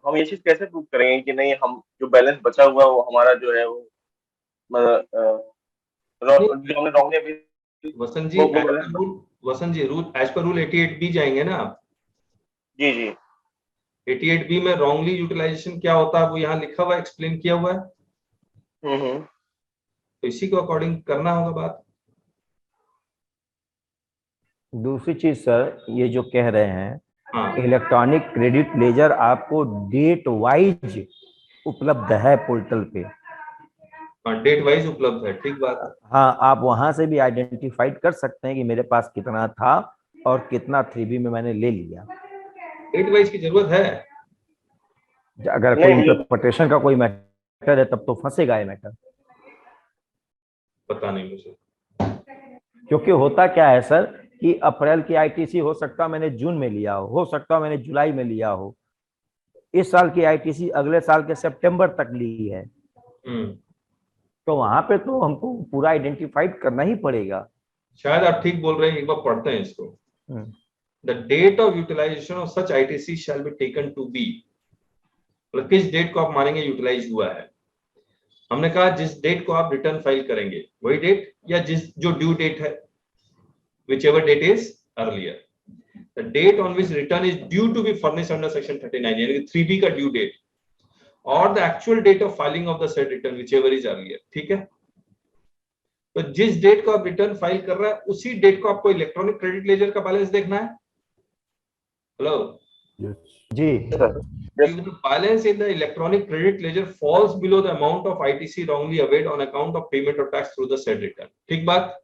हम ये चीज कैसे प्रूव करेंगे कि नहीं हम जो बैलेंस बचा हुआ है वो हमारा जो है वो जो हमने रॉन्गली अवेल वसंत जी, वो as per balance rule, Vasant ji rule as per rule 88B जाएंगे ना आप। जी जी 88B में रॉन्गली यूटिलाइजेशन क्या होता है वो यहाँ लिखा हुआ एक्सप्लेन किया हुआ है, तो इसी को अकॉर्डिंग करना होगा बात। दूसरी चीज सर, ये जो कह रहे हैं हाँ इलेक्ट्रॉनिक क्रेडिट लेजर आपको डेट वाइज उपलब्ध है पोर्टल पे। डेट वाइज उपलब्ध है, ठीक बात है। हाँ, आप वहां से भी आइडेंटिफाइड कर सकते हैं कि मेरे पास कितना था और कितना 3B में मैंने ले लिया। डेट वाइज की जरूरत है। अगर कोई इंटरप्रिटेशन का कोई मैटर है तब तो फंसेगा ये मैटर। पता नहीं मुझे, क्योंकि होता क्या है सर कि अप्रैल की आईटीसी हो सकता है मैंने जून में लिया हो सकता है मैंने जुलाई में लिया हो, इस साल की आईटीसी अगले साल के सितंबर तक ली है, तो वहां पे तो हमको पूरा आइडेंटिफाइड करना ही पड़ेगा। शायद आप ठीक बोल रहे हैं, एक बार पढ़ते हैं इसको। The date of utilization of such ITC shall be taken to be, मतलब किस डेट को आप मानेंगे यूटिलाइज हुआ है। हमने कहा जिस डेट को आप रिटर्न फाइल करेंगे वही डेट, या जिस जो ड्यू डेट है, whichever date is earlier. The date on which return is due to be furnished under section 39 यानी कि 3B का ड्यू डेट, और the actual date of filing of the said return whichever is earlier, ठीक है। तो जिस date को आप रिटर्न फाइल कर रहे हैं उसी डेट को आपको इलेक्ट्रॉनिक क्रेडिट लेजर का बैलेंस देखना है। हेलो जी, if the balance in the electronic credit ledger falls below the amount of ITC wrongly availed on account of payment of tax through the said return, ठीक बात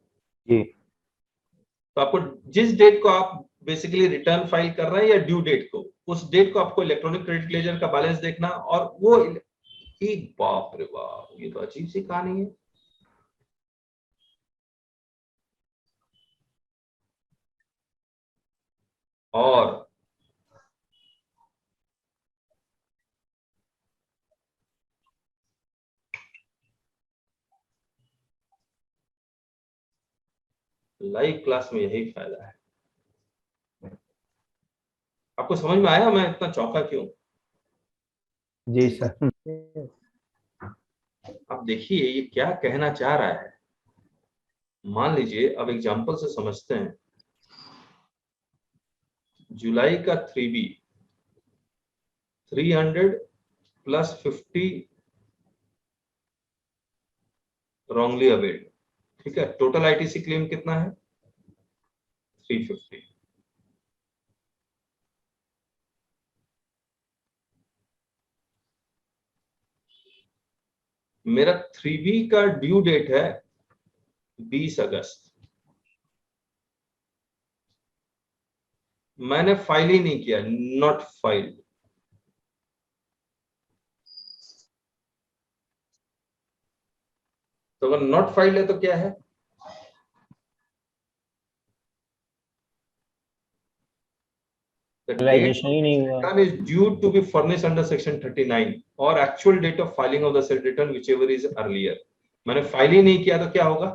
जी। तो आपको जिस date को आप बेसिकली रिटर्न फाइल कर रहे हैं या ड्यू डेट को, उस डेट को आपको इलेक्ट्रॉनिक क्रेडिट लेजर का बैलेंस देखना, और वो एक बाप रे बाप, ये तो अजीब सी कहानी है। और लाइव क्लास में यही फायदा है। आपको समझ में आया मैं इतना चौंका क्यों? जी सर। आप देखिए ये क्या कहना चाह रहा है। मान लीजिए, अब एग्जांपल से समझते हैं। जुलाई का 3B 300 प्लस 50 रॉन्गली अवेल्ड, ठीक है। टोटल आईटीसी क्लेम कितना है? 350। मेरा 3B का ड्यू डेट है 20 अगस्त। मैंने फाइल ही नहीं किया, नॉट फाइल्ड। तो अगर नॉट फाइल्ड है तो क्या है? The date ही नहीं हुआ। return is due to be furnished under section 39 or actual date of filing of the said return whichever is earlier. मैंने फाइल ही नहीं किया तो क्या होगा?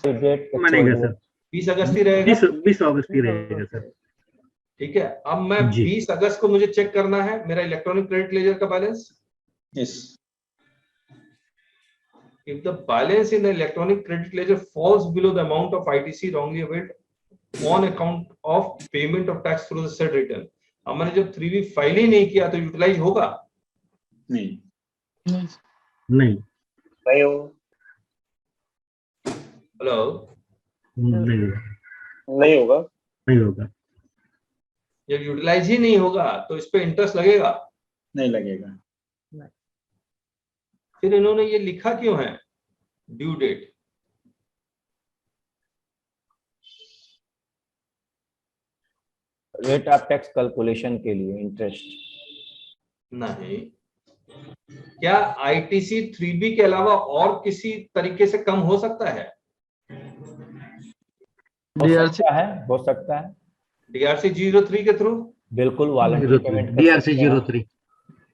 डेट बनेगा सर। 20 अगस्त ही रहेगा। 20 अगस्त ही रहेगा सर। ठीक है, अब मैं जी। 20 अगस्त को मुझे चेक करना है मेरा इलेक्ट्रॉनिक क्रेडिट लेजर का balance. Yes. If the balance in the electronic credit ledger falls below the amount of ITC wrongly availed on account of payment of tax through the said return, हमने जब 3B file ही नहीं किया तो utilise होगा? नहीं. नहीं नहीं हो हेलो, नहीं होगा, नहीं होगा। नहीं होगा। जब यूटिलाइज ही नहीं होगा तो इस पे इंटरेस्ट लगेगा? नहीं लगेगा. फिर इन्होंने ये लिखा क्यों है due date? Rate of tax calculation के लिए इंटरेस्ट नहीं, क्या ITC 3B के अलावा और किसी तरीके से कम हो सकता है? हो सकता है DRC 03 के थ्रू? बिल्कुल वॉलंटरी पेमेंट DRC 03।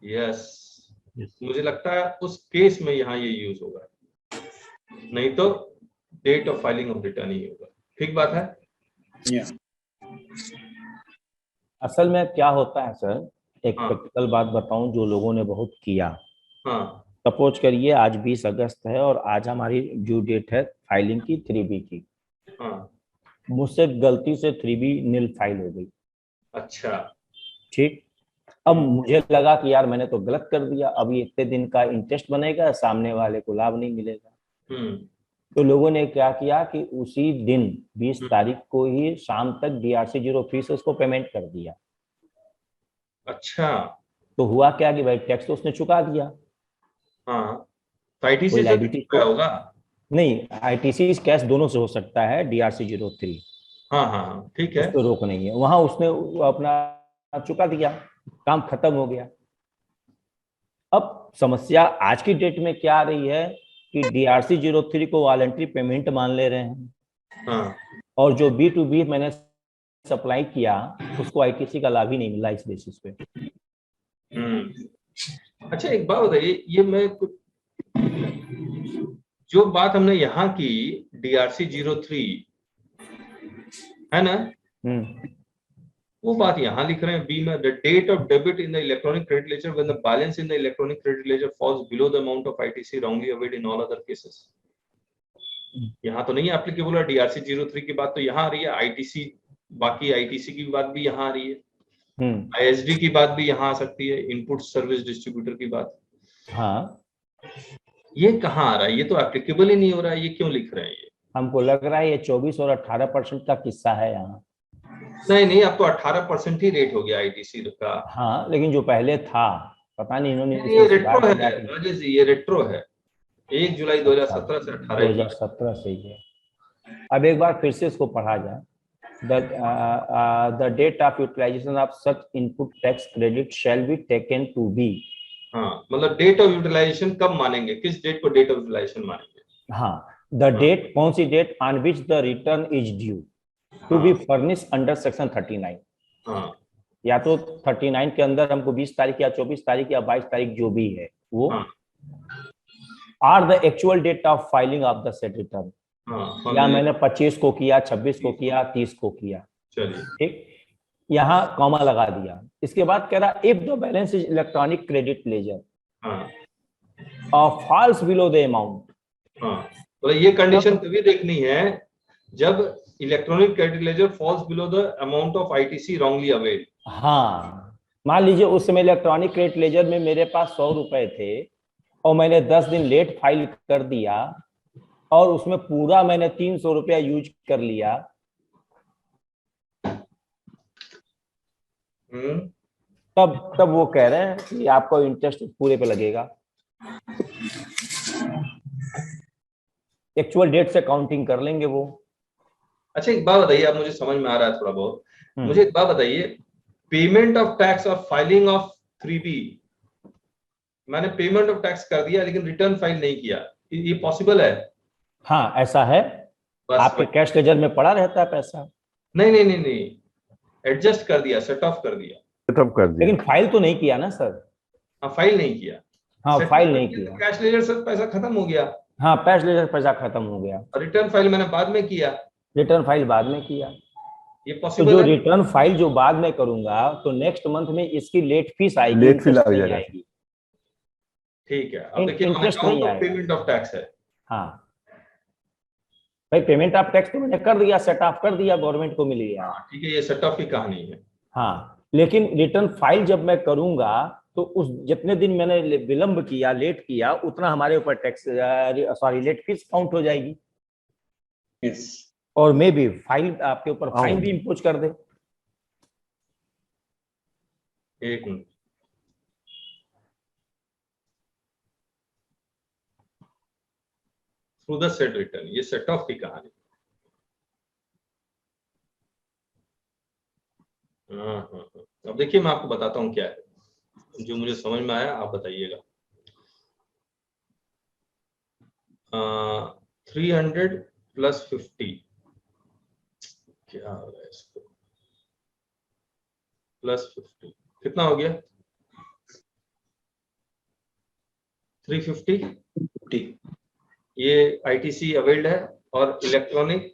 यस, मुझे लगता है उस केस में यहाँ ये यूज होगा, नहीं तो date of filing of return ही होगा। ठीक बात है। Yeah. असल में क्या होता है सर, एक हाँ। प्रैक्टिकल बात बताऊं जो लोगों ने बहुत किया। हाँ सपोज करिए आज 20 अगस्त है और आज हमारी ड्यू डेट है फाइलिंग की 3B की। हाँ, मुझसे गलती से 3B नील फाइल हो गई। अच्छा, ठीक, अब मुझे लगा कि यार मैंने तो गलत कर दिया, अभी इतने दिन का इंटरेस्ट बनेगा, सामने वाले को लाभ नहीं मिलेगा। तो लोगों ने क्या किया कि उसी दिन 20 तारीख को ही शाम तक DRC 03 से उसको पेमेंट कर दिया। अच्छा, तो हुआ क्या कि भाई टैक्स तो उसने चुका दिया। हाँ, तो ITC कोई से liability चुकाया होगा? नहीं, ITC कैश दोनों से हो सकता है, DRC 03 हाँ हाँ हाँ, ठीक है। उस पर रोक नहीं है। वहां उसने अपना चुका दिया, काम खत्म हो गया। अब समस्या आज की डेट में क्या आ रही है कि DRC 03 को वॉलंटरी पेमेंट मान ले रहे हैं, हाँ, और जो B2B मैंने सप्लाई किया उसको ITC का लाभ ही नहीं मिला इस बेसिस पे। अच्छा, एक बात बताइए, ये मैं कुछ जो बात हमने यहाँ की DRC 03 है ना, वो बात यहाँ लिख रहे हैं बी में, the date of debit in the electronic credit ledger when the balance in the electronic credit ledger falls below the amount of ITC wrongly availed in all other cases. यहाँ तो नहीं एप्लीकेबल है DRC 03 की बात, तो यहाँ आ रही है ITC, बाकी ITC की बात भी यहाँ आ रही है, ISD की बात भी यहाँ आ सकती है, इनपुट सर्विस डिस्ट्रीब्यूटर की बात। हाँ, ये कहाँ आ रहा है? ये तो एप्लीकेबल ही नहीं हो रहा है, ये क्यों लिख रहे हैं ये? हमको लग रहा है ये 24 और 18% का किस्सा है यहाँ। नहीं, अब तो 18% ही रेट हो गया ITC का। हाँ, लेकिन जो पहले था पता नहीं इन्होंने ये रेट्रो है राजेश जी, ये रेट्रो है, 1 जुलाई 2017 से 18 2017 से ही है। अब एक बार फिर से इसको पढ़ा जाए। The date of utilization of such input tax credit shall be taken to be। हाँ, मतलब डेट ऑफ यूटिलाइजेशन कब मानेंगे, किस डेट को डेट ऑफ यूटिलाइजेशन मानेंगे? हाँ, द डेट, कौन सी date? On which the return is due to be furnish under section 39। हाँ, या तो 39 के अंदर हमको 20 तारीख या 24 तारीख या 22 तारीख जो भी है वो, or the actual date of filing of the said return. या मैंने 25 को किया, 26 को किया, 30 को किया। चलिए, ठीक, यहाँ कॉमा लगा दिया। इसके बाद कह रहा if the balance is electronic credit ledger falls below the amount. तो ये कंडीशन तभी देखनी है जब electronic credit ledger falls below the amount of ITC wrongly availed. हाँ, मान लीजिए उस समय इलेक्ट्रॉनिक क्रेडिट लेजर में मेरे पास 100 रुपए थे और मैंने 10 दिन लेट फाइल कर दिया और उसमें पूरा मैंने 300 रुपया यूज कर लिया, तब वो कह रहे हैं कि आपको इंटरेस्ट पूरे पे लगेगा। एक्चुअल डेट से काउंटिंग कर लेंगे वो। अच्छा, एक बात बताइए, आप मुझे समझ में आ रहा है थोड़ा बहुत, मुझे एक बात बताइए, पेमेंट ऑफ टैक्स और फाइलिंग ऑफ 3B, मैंने पेमेंट ऑफ टैक्स कर दिया लेकिन रिटर्न फाइल नहीं किया, ये पॉसिबल है? हाँ, ऐसा है। आपके कैश लेजर में पड़ा रहता है पैसा। नहीं, एडजस्ट कर दिया, सेट ऑफ कर दिया, लेकिन फाइल तो नहीं किया ना सर। हाँ, फाइल नहीं किया। हाँ, फाइल नहीं किया, कैश लेजर से पैसा खत्म हो गया। हाँ, कैश लेजर पैसा खत्म हो गया। रिटर्न फाइल मैंने बाद में किया। रिटर्न फाइल बाद में किया, ये तो पॉसिबल जो है? रिटर्न फाइल जो बाद में करूंगा तो नेक्स्ट मंथ में इसकी लेट फीस आएगी, लेट फी interest लग नहीं जाएगा। आएगी। ठीक है, अब देखिए ऑन इंटरेस्ट अकाउंट नहीं ऑफ आएगा। पेमेंट ऑफ टैक्स है। हाँ भाई, पेमेंट ऑफ टैक्स तो मैंने कर दिया, सेट ऑफ कर दिया, गवर्नमेंट को मिल गया। ठीक है, ये सेट ऑफ की कहानी है। हाँ, लेकिन रिटर्न फाइल जब मैं करूंगा तो उस जितने दिन मैंने विलंब किया, लेट किया, उतना हमारे ऊपर tax sorry late fees count हो जाएगी, Yes. और मे भी फाइल आपके ऊपर फाइन हाँ। भी इम्पोज कर दे। एक minute, through the said return, ये सेट ऑफ की कहानी। हाँ। अब देखिए मैं आपको बताता हूँ क्या है, जो मुझे समझ में आया आप बताइएगा। 300 प्लस 50 क्या होगा इसको, प्लस 50 कितना हो गया? 350। ये आईटीसी अवेल्ड है और इलेक्ट्रॉनिक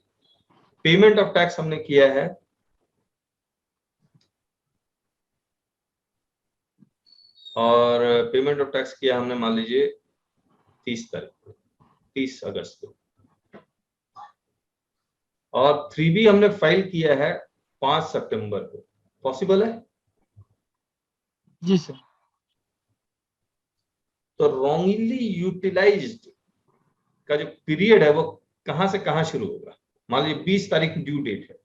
पेमेंट ऑफ टैक्स हमने किया है और पेमेंट ऑफ टैक्स किया हमने मान लीजिए 30 तारीख को, 30 अगस्त को, और 3B हमने फाइल किया है 5 सितंबर को। पॉसिबल है? जी सर। तो रॉन्गली यूटिलाइज्ड का जो पीरियड है वो कहां से कहां शुरू होगा? मान लीजिए 20 तारीख ड्यू डेट है,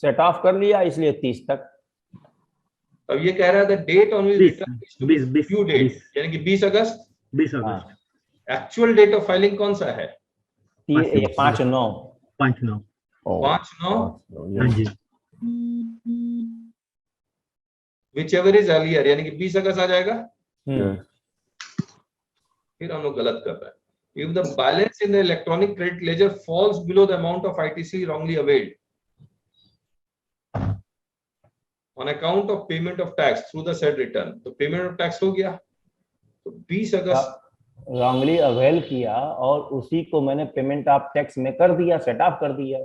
सेट ऑफ कर लिया इसलिए 30 तक। अब ये कह रहा है date on return due date, 20 यानी कि 20 अगस्त। 20 अगस्त। एक्चुअल डेट ऑफ फाइलिंग कौन सा है? 5/9। 5/9। 5/9, हाँ जी। विच एवर इज अर्लियर, यानी कि 20 अगस्त आ जाएगा। हम्म, फिर हम लोग गलत कर रहे हैं। If the balance in the electronic credit ledger falls below the amount of ITC wrongly availed on account of payment of tax through the said return, तो payment of tax हो गया, तो 20 अगस्त रॉन्गली अवेल किया और उसी को मैंने payment of tax में कर दिया, सेट ऑफ कर दिया।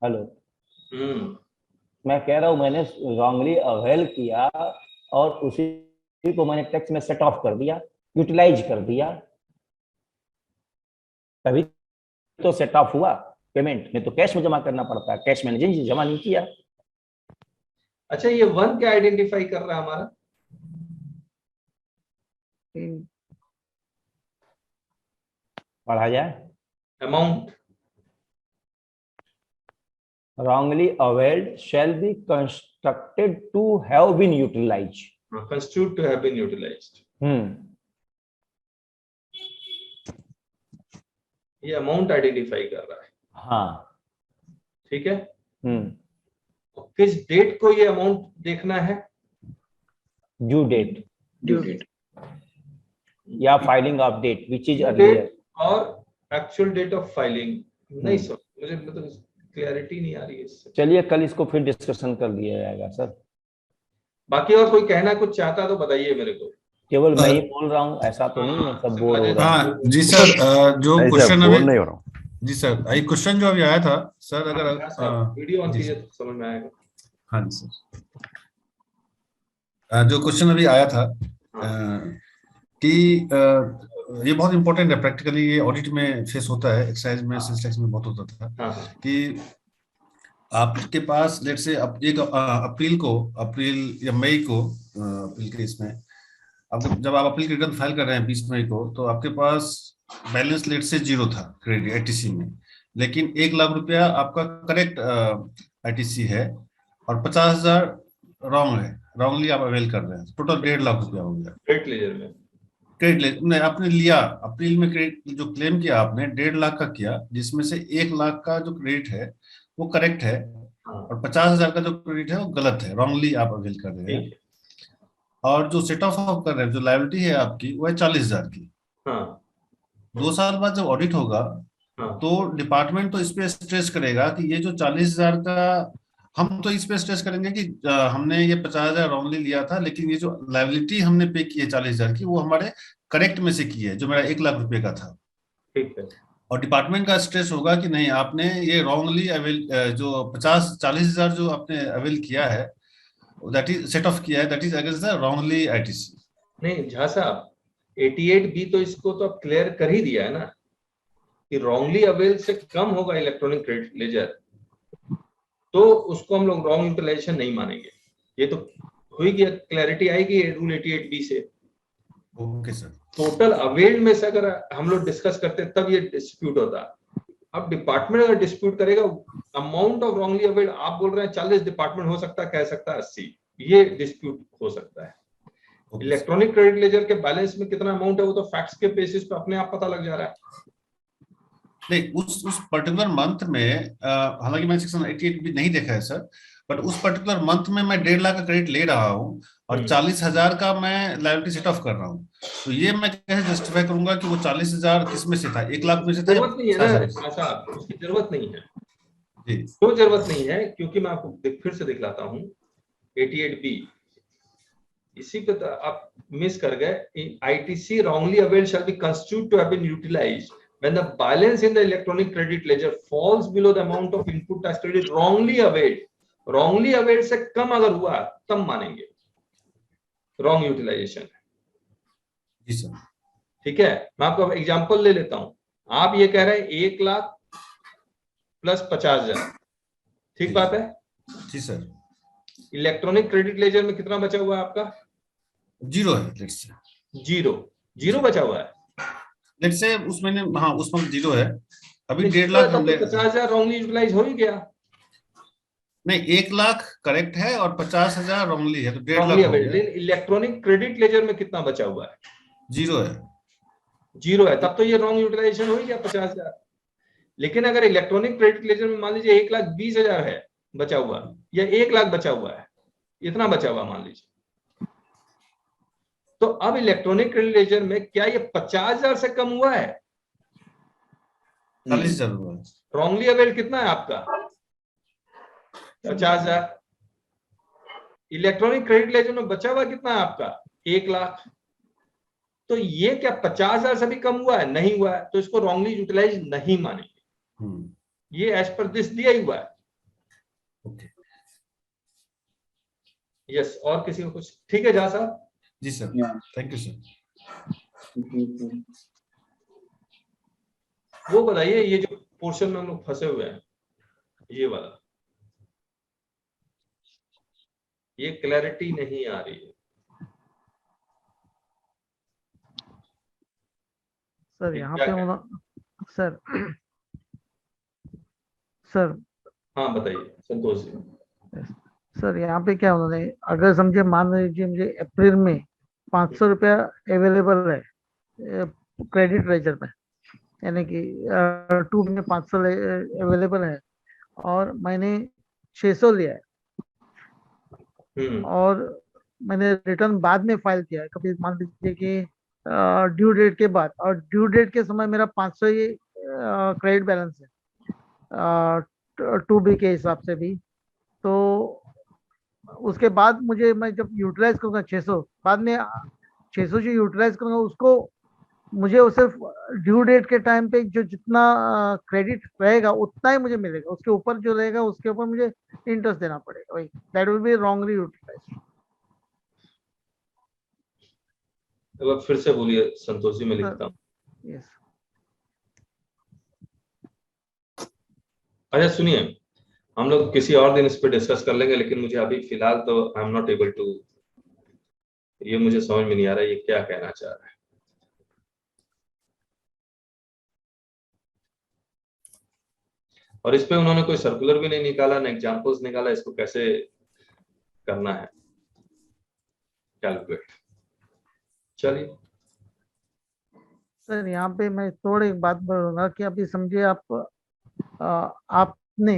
हेलो, मैं कह रहा हूं मैंने रॉन्गली अवेल किया और उसी को मैंने टैक्स में सेट ऑफ कर दिया, यूटिलाइज कर दिया, तभी तो सेट ऑफ हुआ। पेमेंट में तो कैश में जमा करना पड़ता है, कैश मैंने जमा नहीं किया। अच्छा, ये 1 क्या आइडेंटिफाई कर रहा है हमारा? पढ़ा जाए, amount wrongly availed shall be constructed to have been utilized. constitute to have been utilized, ये अमाउंट आइडेंटिफाई कर रहा है। हाँ, ठीक है, किस डेट को ये अमाउंट देखना है? Due date Due date. या filing of date which is earlier. और एक्चुअल डेट ऑफ फाइलिंग नहीं सर, मुझे मतलब क्लैरिटी नहीं आ रही है इससे। चलिए कल इसको फिर डिस्कशन कर दिया जाएगा सर। बाकी और कोई कहना कुछ चाहता तो बताइए मेरे को। केवल मैं ही बोल रहा हूँ ऐसा तो नहीं है, सब बोल हो रहा है। हाँ जी सर, जो नहीं सर, क्वेश्चन बोल अभी नहीं हो रहा हूँ। जी सर, एक क्वेश्चन जो अभी आया था सर, अगर वीडियो ऑन जी कीजिए तो समझ में आएगा। हाँ जी सर, जो क्वेश्चन अभी आया था कि ये बहुत इंपॉर्टेंट है, प्रैक्टिकली ये ऑडिट में फेस होता है, एक्साइज में, सेल्स टैक्स में बहुत होता था कि आपके पास लेट से एक अप्रैल या मई को, अप्रैल के इसमें अब जब आप अप्रैल की रिटर्न फाइल कर रहे हैं 20 मई को, तो आपके पास बैलेंस लेट से 0 था क्रेडिट आईटीसी में, लेकिन 1 लाख रुपया आपका करेक्ट आईटीसी है और 50,000 रॉन्ग है, रॉन्गली आप अवेल कर रहे हैं, टोटल 1.5 लाख रुपया हो गया। क्रेडिट लेजर में नहीं, आपने लिया अप्रैल में क्रेडिट, जो क्लेम किया आपने 1.5 लाख का किया, जिसमें से 1 लाख का जो क्रेडिट है वो करेक्ट है और 50,000 का जो क्रेडिट है वो गलत है, रॉन्गली आप अवेल कर रहे हैं। और जो सेट ऑफ आप कर रहे हैं, जो लायबिलिटी है आपकी वो है 40,000 की। 2 साल बाद जब ऑडिट होगा तो डिपार्टमेंट तो इस पे स्ट्रेस करेगा कि ये जो 40,000 का हम तो इस पे स्ट्रेस करेंगे कि हमने ये 50,000 रॉन्गली लिया था, लेकिन ये जो लाइबिलिटी हमने पे की है 40,000 की, वो हमारे करेक्ट में से की है, जो मेरा 1 लाख रुपए का था। ठीक है। और डिपार्टमेंट का स्ट्रेस होगा कि नहीं, आपने ये रॉन्गली अवेल, जो 40,000 जो आपने अवेल किया है, दैट इज सेट ऑफ किया है, that is against the wrongly ITC. नहीं झा साहब, 88B तो इसको तो अब क्लियर कर ही दिया है ना कि रॉन्गली अवेल से कम होगा इलेक्ट्रॉनिक क्रेडिट लेजर, तो उसको हम लोग रॉन्ग यूटिलाइजेशन नहीं मानेंगे। ये तो हुई गया, क्लैरिटी आएगी रूल 88B से। Okay sir. टोटल अवेल्ड में से अगर हम लोग डिस्कस करते तब ये डिस्प्यूट होता। अब डिपार्टमेंट अगर डिस्प्यूट करेगा अमाउंट ऑफ रॉन्गली अवेल्ड, आप बोल रहे हैं 40, डिपार्टमेंट हो सकता है कह सकता है 80, ये डिस्प्यूट हो सकता है। इलेक्ट्रॉनिक क्रेडिट लेजर के बैलेंस में कितना अमाउंट है वो तो फैक्ट्स के बेसिस पे अपने आप पता लग जा रहा है। नहीं, उस पर्टिकुलर मंथ में हालांकि मैंने सेक्शन 88 भी नहीं देखा है सर, बट उस पर्टिकुलर मंथ में मैं 1.5 लाख का क्रेडिट ले रहा हूँ और 40,000 का मैं लायबिलिटी सेट ऑफ कर रहा हूँ, तो ये मैं कैसे जस्टिफाई करूंगा कि वो 40,000 किस में से था, 1 लाख में से था? जरूरत नहीं है ना साहब, उसकी जरूरत नहीं है जी। तो जरूरत नहीं है, क्योंकि मैं आपको फिर से दिखलाता हूँ 88B, इसी पे तो आप मिस कर गए। ITC wrongly availed shall be constituted to have been utilized when the balance in the electronic credit ledger falls below the amount of input tax credit wrongly availed। wrongly availed से कम अगर हुआ तब मानेंगे wrong utilization। जी sir. ठीक है, मैं आपको example ले लेता हूं। आप ये कह रहे हैं 1 लाख प्लस 50,000, ठीक बात है? जी सर। इलेक्ट्रॉनिक क्रेडिट लेजर में कितना बचा हुआ है आपका? 0 है, लेट्स से। जीरो बचा हुआ है, लेट्स से उस महीने, हाँ उस वक्त 0 है। अभी 1.5 लाख लाख हम ले, 50,000 रॉन्गली यूटिलाइज हो ही गया। नहीं 1 लाख करेक्ट है और 50,000 रॉन्गली है, तो 1.5 लाख हो गया। इलेक्ट्रॉनिक क्रेडिट लेजर में कितना बचा हुआ है? 0 है। 0 है, तब तो ये रॉन्ग यूटिलाइजेशन हो ही गया 50,000। लेकिन अगर इलेक्ट्रॉनिक क्रेडिट लेजर में मान लीजिए 1,20,000 है बचा हुआ, या 1 लाख बचा हुआ है, इतना बचा हुआ मान लीजिए, तो अब इलेक्ट्रॉनिक क्रेडिट लेजर में क्या ये 50,000 से कम हुआ है? 40,000 हुआ है। रॉन्गली अवेल कितना है आपका? 50,000। इलेक्ट्रॉनिक क्रेडिट लेजर में बचा हुआ कितना है आपका? 1 लाख। तो ये क्या 50,000 से भी कम हुआ है? नहीं हुआ है, तो इसको रॉन्गली यूटिलाइज नहीं मानेंगे, ये एज पर दिस दिया ही हुआ है। ओके। यस, और किसी को कुछ? ठीक है झा साहब। जी सर, थैंक यू सर। वो बताइए, ये जो पोर्शन में हम लोग फंसे हुए हैं, ये वाला, ये क्लैरिटी नहीं आ रही है सर। यहाँ पे सर सर हाँ बताइए संतोष जी। सर यहाँ पे क्या उन्होंने, अगर समझे मान लीजिए मुझे अप्रैल में 500 रुपया अवेलेबल है क्रेडिट लेजर में, यानी कि 2 में 500 अवेलेबल है और मैंने 600 लिया है, और मैंने रिटर्न बाद में फाइल किया है, कभी मान लीजिए कि ड्यू डेट के बाद, और ड्यू डेट के समय मेरा 500 ही क्रेडिट बैलेंस है 2B के हिसाब से भी, तो उसके बाद मुझे, मैं जब यूटिलाइज करूंगा 600, बाद में 600 जो यूटिलाइज करूंगा उसको, मुझे सिर्फ ड्यू डेट के टाइम पे जो जितना क्रेडिट रहेगा उतना ही मुझे मिलेगा, उसके ऊपर जो रहेगा उसके ऊपर मुझे इंटरेस्ट देना पड़ेगा, वही that will be wrongly utilized. अब फिर से बोलिए संतोष जी, मैं लिखता हूँ। यस। अच्छा सुनिए, हम लोग किसी और दिन इस पे डिस्कस कर लेंगे, लेकिन मुझे अभी फिलहाल तो I am not able to, ये मुझे समझ में नहीं आ रहा है ये क्या कहना चाह रहा है। और इस पे उन्होंने कोई सर्कुलर भी नहीं निकाला, ना एग्जांपल्स निकाला, इसको कैसे करना है कैलकुलेट। चलिए सर यहाँ पे मैं थोड़ी एक बात बोलूंगा कि अभी समझिए आपने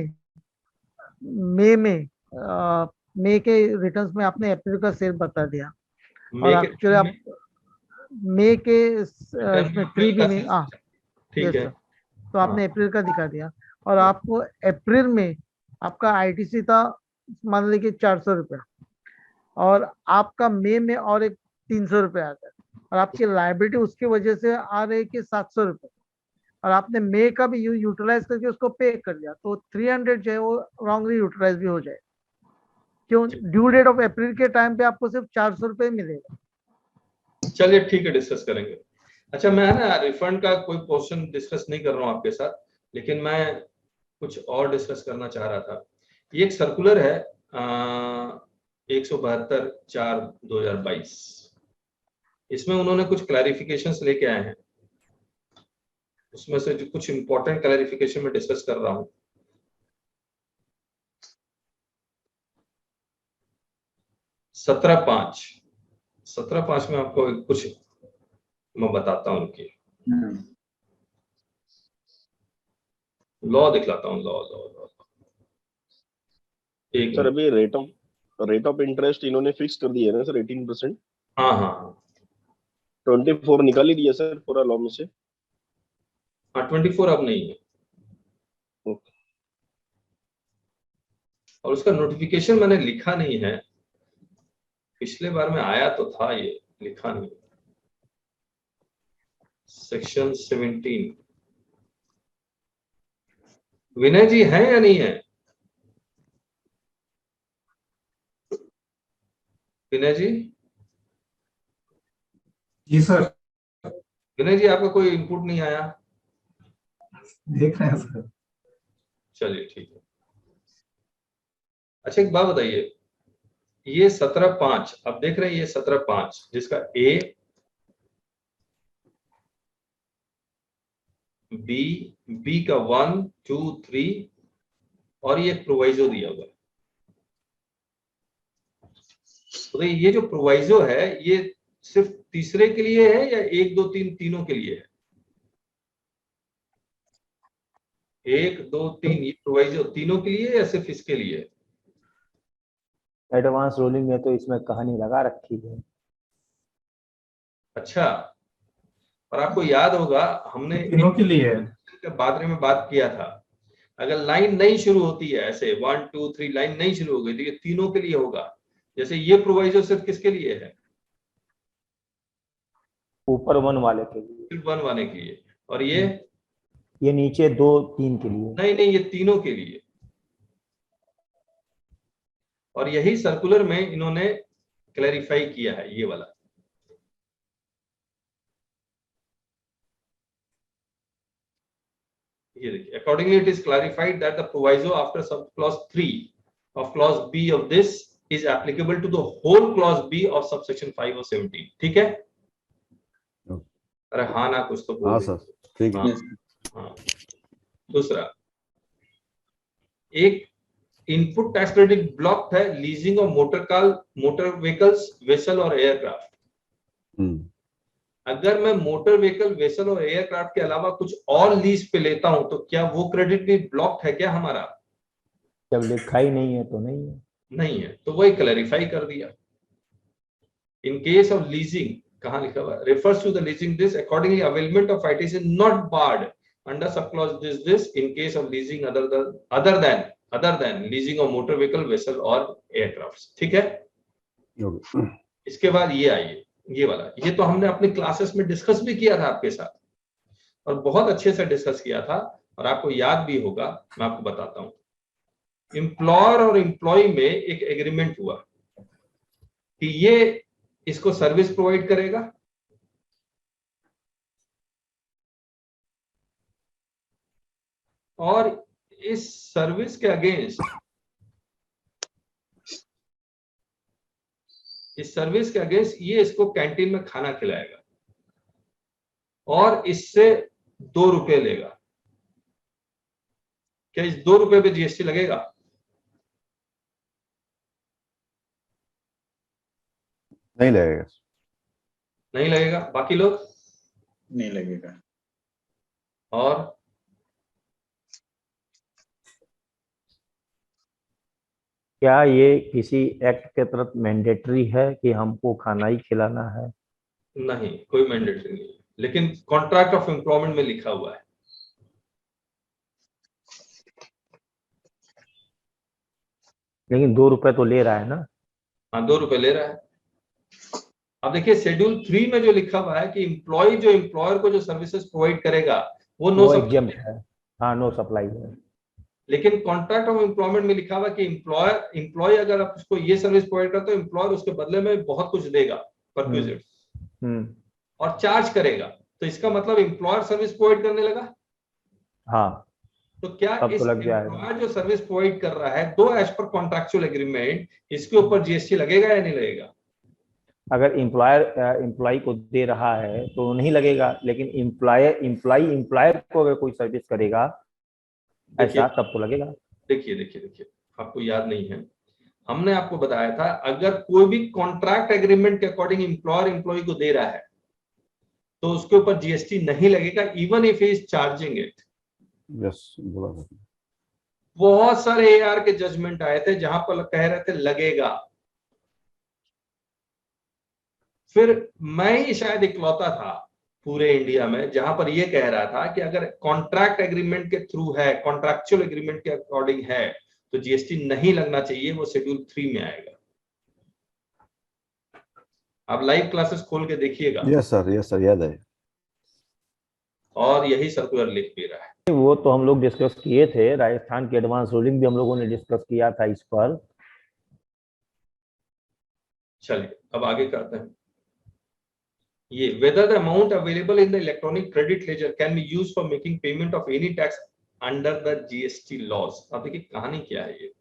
मई के रिटर्न्स में आपने अप्रैल का सेल बता दिया, और एक्चुअली आप मई के इसमें 3B में, ठीक है, तो आपने अप्रैल का दिखा दिया, और आपको अप्रैल में आपका ITC था मान लीजिए 400 रुपया, और आपका मई में और एक 300 रुपये आ गए, और आपकी लाइबिलिटी उसकी वजह से आ रही है कि 700 रुपये, और आपने मई का भी यूटिलाइज करके उसको पे कर दिया, तो 300 जो है वो रॉन्गली यूटिलाइज भी हो जाए। क्यों? ड्यू डेट ऑफ अप्रैल के टाइम पे आपको सिर्फ 400 रुपये मिलेगा। चलिए ठीक है, डिस्कस करेंगे। अच्छा, मैं ना रिफंड का कोई क्वेश्चन डिस्कस नहीं कर रहा हूँ आपके साथ, लेकिन मैं कुछ और डिस्कस करना चाह रहा था। ये एक सर्कुलर है 172/4/2022। इसमें उन्होंने कुछ क्लैरिफिकेशंस लेके आए हैं, उसमें से जो कुछ इंपॉर्टेंट क्लैरिफिकेशन में डिस्कस कर रहा हूँ। सत्रह पांच में आपको कुछ मैं बताता हूँ, उनकी लॉ दिखलाता हूँ। लॉ एक सर अभी रेट ऑफ इंटरेस्ट इन्होंने फिक्स कर दिया है ना सर 18%। हाँ 24 निकाल ही दिया सर पूरा लॉ में से। हाँ 24 अब नहीं है। और उसका नोटिफिकेशन मैंने लिखा नहीं है, पिछले बार में आया तो था, ये लिखा नहीं। सेक्शन 17 विनय जी है या नहीं है? विनय जी? जी सर, विनय जी, आपका कोई इनपुट नहीं आया? देख रहे हैं सर। चलिए ठीक है। अच्छा, एक बात बताइए, ये 17/5 आप देख रहे हैं, ये 17/5 जिसका ए बी का 1 2 3 और ये प्रोवाइजो दिया हुआ है। तो ये जो प्रोवाइजो है ये सिर्फ तीसरे के लिए है या 1 2 3 तीनों के लिए है? 1 2 3 ये प्रोवाइजो तीनों के लिए या सिर्फ इसके लिए? एडवांस रोलिंग में तो इसमें कहानी लगा रखी है। अच्छा, और आपको याद होगा हमने तीनों के लिए है। के बारे में बात किया था, अगर लाइन नहीं शुरू होती है ऐसे 1 2 3 लाइन नहीं शुरू हो गई तो ये तीनों के लिए होगा। जैसे ये प्रोवाइजो सिर्फ किसके लिए है? ऊपर 1 वाले के लिए, सिर्फ 1 वाले के लिए। और ये नीचे 2 3 के लिए। नहीं, ये तीनों के लिए। और यही सर्कुलर में इन्होंने क्लैरिफाई किया है, ये वाला। ये देखिए, accordingly it is clarified that the proviso after sub clause 3 of clause B of this is applicable to the whole clause B of subsection 5 of 17। ठीक है? अरे हाँ ना, कुछ तो बोल। हाँ सर, ठीक है। हाँ। दूसरा, एक इनपुट टैक्स क्रेडिट ब्लॉक है leasing of motor vehicles, vessel और एयरक्राफ्ट। अगर मैं मोटर व्हीकल, वेसल और एयरक्राफ्ट के अलावा कुछ और लीज पे लेता हूं तो क्या वो क्रेडिट भी ब्लॉक है क्या हमारा? जब लिखा ही नहीं है तो नहीं है। नहीं है, तो वही क्लैरिफाई कर दिया। इन केस ऑफ लीजिंग, कहां लिखा हुआ है? refers to the leasing this accordingly availment of ITC is not barred under subclause this in case of leasing other than leasing of motor vehicle, vessel और aircrafts। ठीक है? इसके बाद ये आइए, ये वाला, ये तो हमने अपनी क्लासेस में डिस्कस भी किया था आपके साथ, और बहुत अच्छे से डिस्कस किया था, और आपको याद भी होगा। मैं आपको बताता हूं, एम्प्लॉयर और एम्प्लॉय में एक एग्रीमेंट हुआ कि ये इसको सर्विस प्रोवाइड करेगा, और इस सर्विस के अगेंस्ट ये इसको कैंटीन में खाना खिलाएगा और इससे 2 रुपए लेगा। क्या इस 2 रुपए पे जीएसटी लगेगा? नहीं लगेगा। नहीं लगेगा। बाकी लोग? नहीं लगेगा। और क्या ये किसी एक्ट के तहत मैंडेटरी है कि हमको खाना ही खिलाना है? नहीं, कोई मैंडेटरी नहीं है, लेकिन कॉन्ट्रैक्ट ऑफ एम्प्लॉयमेंट में लिखा हुआ है। लेकिन 2 रुपए तो ले रहा है ना। हाँ, 2 रुपए ले रहा है। अब देखिए शेड्यूल 3 में जो लिखा हुआ है कि एम्प्लॉय जो एम्प्लॉयर को जो सर्विसेज प्रोवाइड करेगा वो नो एग्जाम्प्ट है। हाँ, नो सप्लाई है। लेकिन कॉन्ट्रैक्ट ऑफ एम्प्लॉयमेंट में लिखा हुआ कि एम्प्लॉय अगर आप उसको ये सर्विस प्रोवाइड करते हो, एम्प्लॉयर उसके बदले में बहुत कुछ देगा परक्विजिट और चार्ज करेगा। तो इसका मतलब एम्प्लॉयर सर्विस प्रोवाइड करने लगा। हाँ, तो क्या तब इस तो लग जाएगा। एम्प्लॉयर जो सर्विस प्रोवाइड कर रहा है दो एज पर कॉन्ट्रैक्चुअल एग्रीमेंट, इसके ऊपर जीएसटी लगेगा या नहीं लगेगा? अगर एम्प्लॉय को दे रहा है तो नहीं लगेगा, लेकिन एम्प्लॉयर को अगर कोई सर्विस करेगा ऐसा तब तो लगेगा। देखिए आपको याद नहीं है, हमने आपको बताया था अगर कोई भी कॉन्ट्रैक्ट एग्रीमेंट के अकॉर्डिंग एम्प्लॉयर एम्प्लॉय को दे रहा है तो उसके ऊपर जीएसटी नहीं लगेगा, even if he is charging it. Yes, बोला था। बहुत सारे एआर के जजमेंट आए थे जहां पर कह रहे थे लगेगा। फिर मैं ही शायद इकलौता था पूरे इंडिया में जहां पर यह कह रहा था कि अगर कॉन्ट्रैक्ट एग्रीमेंट के थ्रू है, कॉन्ट्रैक्चुअल एग्रीमेंट के अकॉर्डिंग है तो जीएसटी नहीं लगना चाहिए, वो शेड्यूल 3 में आएगा। आप लाइव क्लासेस खोल के देखिएगा। यस सर, याद है। और यही सर्कुलर लिख भी रहा है। वो तो हम लोग डिस्कस किए थे, राजस्थान की एडवांस रूलिंग भी हम लोगों ने डिस्कस किया था इस पर। चलिए अब आगे करते हैं। ये whether the amount available in the electronic credit ledger can be used for making payment of any tax under the GST laws। अब देखिए कहानी क्या है। ये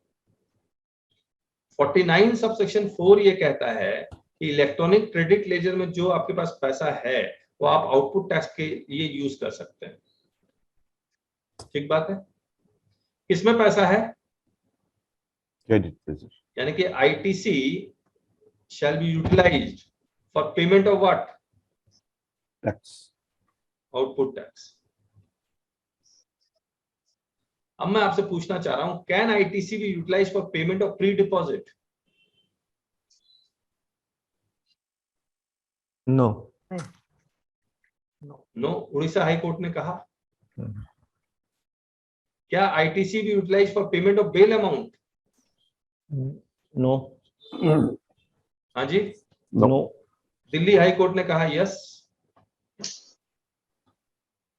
49 सबसेक्शन 4 ये कहता है कि इलेक्ट्रॉनिक क्रेडिट लेजर में जो आपके पास पैसा है वो आप आउटपुट टैक्स के लिए यूज कर सकते हैं। ठीक बात है। किसमें पैसा है? क्रेडिट लेजर, यानी कि ITC shall be utilized for payment of what? Tax, output tax. अब मैं आपसे पूछना चाह रहा हूं, can ITC be utilize for payment of pre deposit? No. No, Orissa high court ने कहा। क्या ITC be utilize for payment of bail amount? No. हाँ जी, नो। दिल्ली हाई कोर्ट ने कहा यस।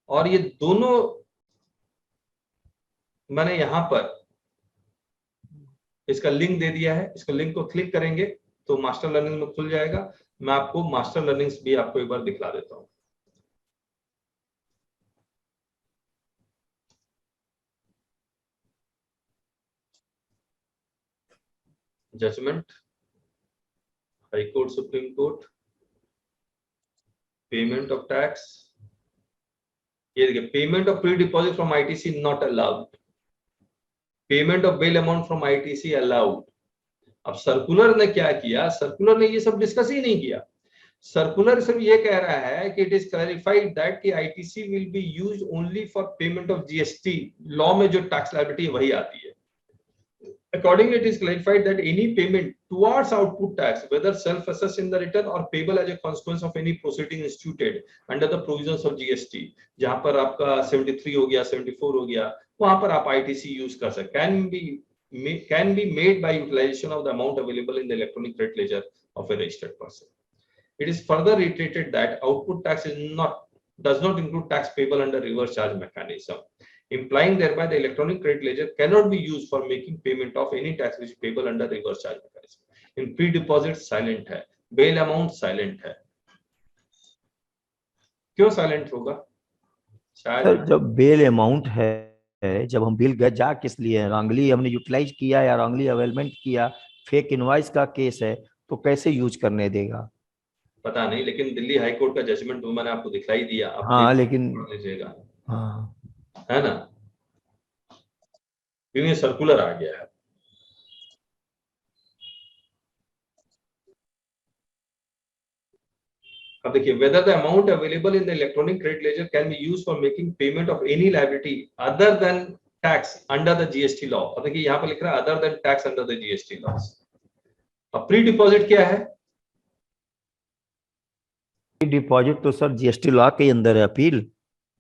और ये दोनों मैंने यहां पर इसका लिंक दे दिया है, इसका लिंक को क्लिक करेंगे तो मास्टर लर्निंग में खुल जाएगा। मैं आपको मास्टर लर्निंग्स भी आपको एक बार दिखला देता हूं। Judgment, high court, supreme court, payment of tax. ये देखिए, payment of pre deposit from ITC not allowed, payment of bail amount from ITC allowed. अब सर्कुलर ने क्या किया? सर्कुलर ने ये सब डिस्कस ही नहीं किया। सर्कुलर सिर्फ ये कह रहा है कि इट इज क्लैरिफाइड दैट कि ITC will be used only for payment of GST. Law में जो टैक्स लायबिलिटी वही आती है। Accordingly, it is clarified that any payment towards output tax, whether self-assessed in the return or payable as a consequence of any proceeding instituted under the provisions of GST, जहां पर आपका 73 हो गया, 74 हो गया, वहां पर आप ITC यूज कर सकते हैं। can be made by utilization of the amount available in the electronic credit ledger of a registered person. It is further reiterated that output tax does not include tax payable under reverse charge mechanism, implying thereby the electronic credit ledger cannot be used for making payment of any tax which is payable under reverse charge mechanism. In pre-deposit silent है, bail amount silent है। क्यों silent होगा? Sir जब bell amount है, जब हम bill गए जा किस लिए, रॉन्गली हमने यूटिलाइज किया या रॉन्गली अवेलमेंट किया, फेक इनवॉइस का केस है तो कैसे यूज करने देगा? पता नहीं, लेकिन दिल्ली हाई कोर्ट का जजमेंट वो मैंने आपको दिखलाई दिया। आप हाँ लेकिन लीजिएगा, हाँ है ना, क्योंकि सर्कुलर आ गया है। अब देखिए, whether the amount available in the electronic credit ledger can be used for making payment of any liability other than tax under the GST law। अब देखिए यहाँ पर लिख रहा है other than tax under the GST laws। अब pre deposit क्या है? डिपॉजिट तो सर जीएसटी लॉ के अंदर है, अपील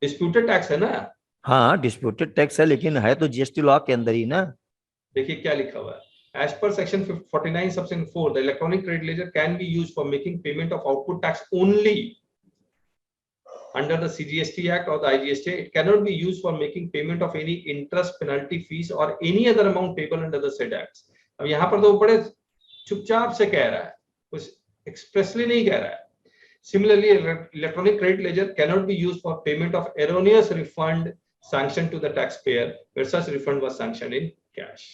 डिस्प्यूटेड टैक्स है ना। हाँ डिस्प्यूटेड टैक्स है, लेकिन है तो जीएसटी लॉ के अंदर ही ना। देखिए क्या लिखा हुआ है, As per section 49 subsection 4, the electronic credit ledger can be used for making payment of output tax only under the CGST Act or the IGST. It cannot be used for making payment of any interest, penalty, fees or any other amount payable under the said acts. अब यहाँ पर तो बड़े चुपचाप से कह रहा है, कुछ expressly नहीं कह रहा है. Similarly, electronic credit ledger cannot be used for payment of erroneous refund sanctioned to the taxpayer where such refund was sanctioned in cash.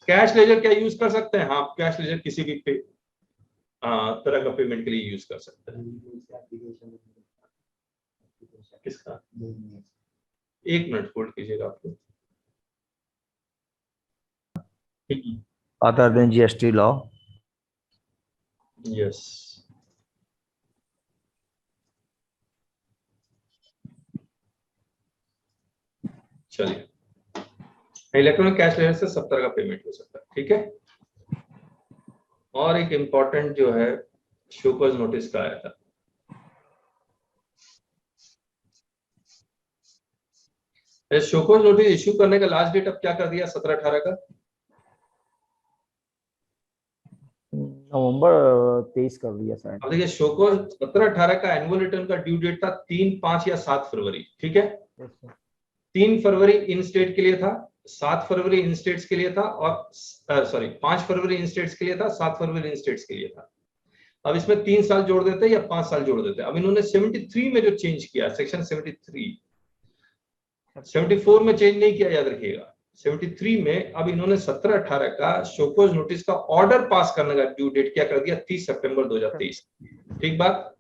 Cash ledger क्या यूज कर सकते हैं? हाँ, कैश लेजर किसी भी तरह का पेमेंट के लिए यूज कर सकते हैं. किसका? एक मिनट होल्ड कीजिएगा आप लोग. Other than GST law. Yes, चलिए. इलेक्ट्रॉनिक कैश लेजर से सब तरह का पेमेंट हो सकता है. ठीक है. और एक इंपॉर्टेंट जो है शोकॉज नोटिस का आया था. शोकॉज नोटिस इश्यू करने का लास्ट डेट अब क्या कर दिया? 17/18 का. नवंबर 23 कर दिया शायद. अब देखिए, शोकॉज 17/18 का एनुअल रिटर्न का ड्यू डेट था 3, 5 या 7 फरवरी. ठीक है. 3 फरवरी इन स्टेट के लिए था, 7 फरवरी इन स्टेट्स के लिए था, और 5 फरवरी इन स्टेट्स के लिए था, 7 फरवरी इन स्टेट्स के लिए था. अब इसमें 3 साल जोड़ देते या 5 साल जोड़ देते. अब इन्होंने 73 में जो चेंज किया, सेक्शन 73, 74 में चेंज नहीं किया, याद रखिएगा. 73 में अब इन्होंने 17/18 का शोकॉज नोटिस का ऑर्डर पास करने का ड्यू डेट क्या कर दिया? 30 सितंबर 2023. ठीक बात?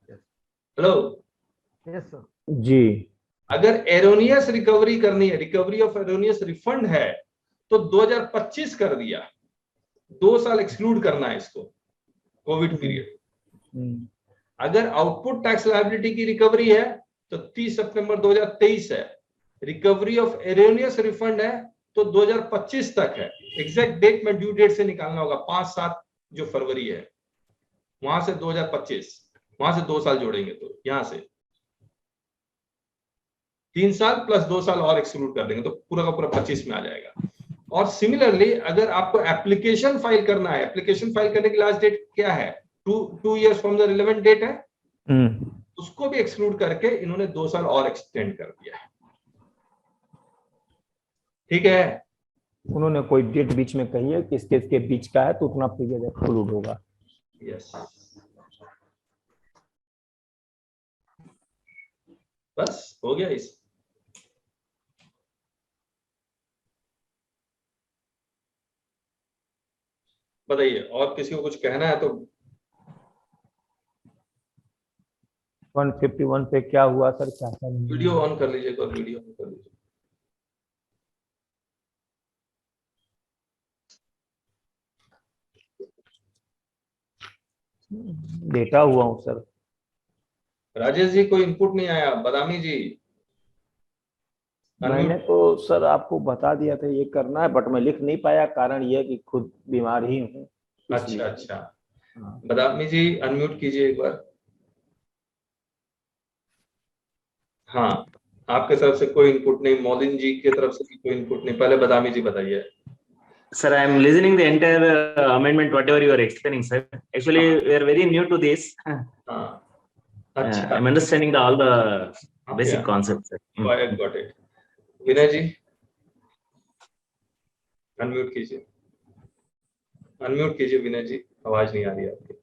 हेलो. Yes sir. जी. अगर एरोनियस रिकवरी करनी है, रिकवरी ऑफ एरोनियस रिफंड है, तो 2025 कर दिया. 2 साल एक्सक्लूड करना है इसको, कोविड पीरियड. अगर आउटपुट टैक्स लायबिलिटी की रिकवरी है तो 30 सितंबर 2023 है. रिकवरी ऑफ एरोनियस रिफंड है तो 2025 तक है. एग्जैक्ट डेट में ड्यू डेट से निकालना होगा. 5-7 जो फरवरी है, वहां से 2025, वहां से 2 साल जोड़ेंगे तो यहां से 3 साल प्लस 2 साल और एक्सक्लूड कर देंगे तो पूरा का पूरा 25 में आ जाएगा. और सिमिलरली अगर आपको एप्लीकेशन फाइल करना है, एप्लीकेशन फाइल करने की लास्ट डेट क्या है? 2 years from the relevant date है. उसको भी एक्सक्लूड करके इन्होंने 2 साल और एक्सटेंड कर दिया है. ठीक है. उन्होंने कोई डेट बीच में कही है कि इसके बीच का है तो उतना पीरियड एक्सक्लूड होगा. यस. बस हो गया. इस बताइए, और किसी को कुछ कहना है तो. 151 पे क्या हुआ सर? क्या वीडियो ऑन कर लीजिए, तो वीडियो ऑन कर लीजिए. लेटा हुआ हूँ सर. राजेश जी कोई इनपुट नहीं आया. बदामी जी. मैंने तो सर आपको बता दिया था ये करना है, बट मैं लिख नहीं पाया. कारण ये कि खुद बीमार ही हूँ. अच्छा. बदामी जी अनम्यूट कीजिए एक बार. हाँ, आपके तरफ से कोई इनपुट नहीं. मौलिन जी की तरफ से भी कोई इनपुट नहीं. पहले बदामी जी बताइए. Sir, I am listening the entire amendment, whatever you are explaining, sir. Actually, we are very new to this. I'm understanding all the basic concepts, sir. Got it. Vinay ji unmute कीजिए. अनम्यूट कीजिए विनय जी, आवाज नहीं आ रही है आपकी.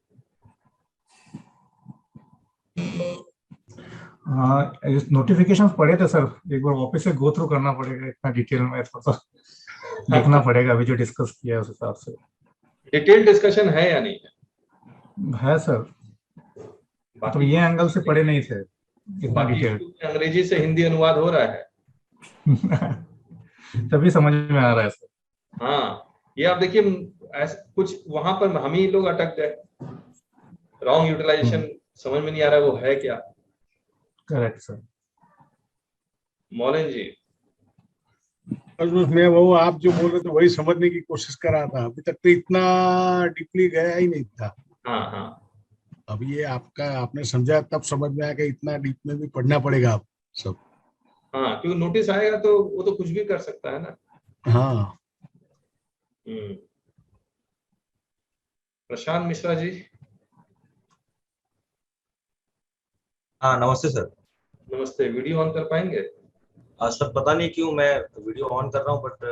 नोटिफिकेशंस पढ़े थे sir, एक बार वापस से गो थ्रू करना पड़ेगा. इतना डिटेल में थोड़ा सा देखना पड़ेगा. अभी जो डिस्कस किया है उस हिसाब से. डिटेल डिस्कशन है या नहीं है सर? तो ये एंगल से पढ़े नहीं थे इतना डिटेल. अंग्रेजी से हिंदी अनुवाद हो रहा है. तभी समझ में आ रहा है सर. हाँ, ये आप देखिए, कुछ वहां पर हम ही लोग अटक गए. रॉन्ग यूटिलाइजेशन समझ में नहीं आ रहा है वो है क्या. Correct sir. मौलिन जी. मैं वो आप जो बोल रहे थे वही समझने की कोशिश कर रहा था. अभी तक तो इतना डीपली गया ही नहीं था. हाँ. अब ये आपने समझा तब समझ में आया कि इतना डीप में भी पढ़ना पड़ेगा आप सब. हाँ, क्योंकि नोटिस आएगा तो वो तो कुछ भी कर सकता है ना. हाँ प्रशांत मिश्रा जी। हाँ नमस्ते सर। नमस्ते, वीडियो ऑन कर पाएंगे? सर पता नहीं क्यों मैं वीडियो ऑन कर रहा हूँ बट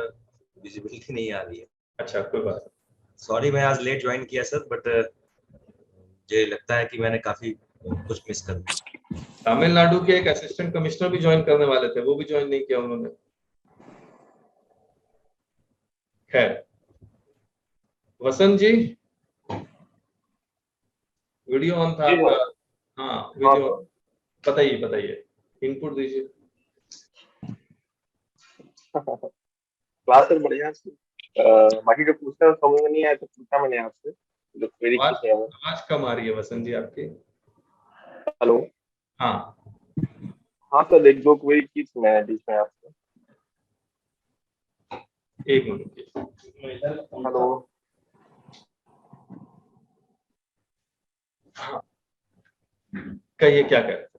विजिबिलिटी नहीं आ रही है। अच्छा कोई बात नहीं। सॉरी मैं आज लेट ज्वाइन किया सर बट मुझे लगता है कि मैंने काफी कुछ मिस कर दिया। तमिलनाडु के एक असिस्टेंट कमिश्नर भी ज्वाइन करने वाले थे, वो भी ज्वाइन नहीं किया उन्होंने। खैर, वसंत जी वीडियो ऑन था आपका? हाँ वीडियो ऑन। बताइए बताइए, इनपुट दीजिए। क्लास सर बढ़िया से बाकी जो पूछना समझ में नहीं आया तो पूछा मैंने आपसे जो क्वेरी की थी। आवाज कम आ रही है वसंत जी आपकी। हेलो। हाँ हाँ सर, एक दो क्वेरी की थी मैंने बीच में आपसे। एक मिनट। हेलो। हाँ कहिए क्या कह रहे थे?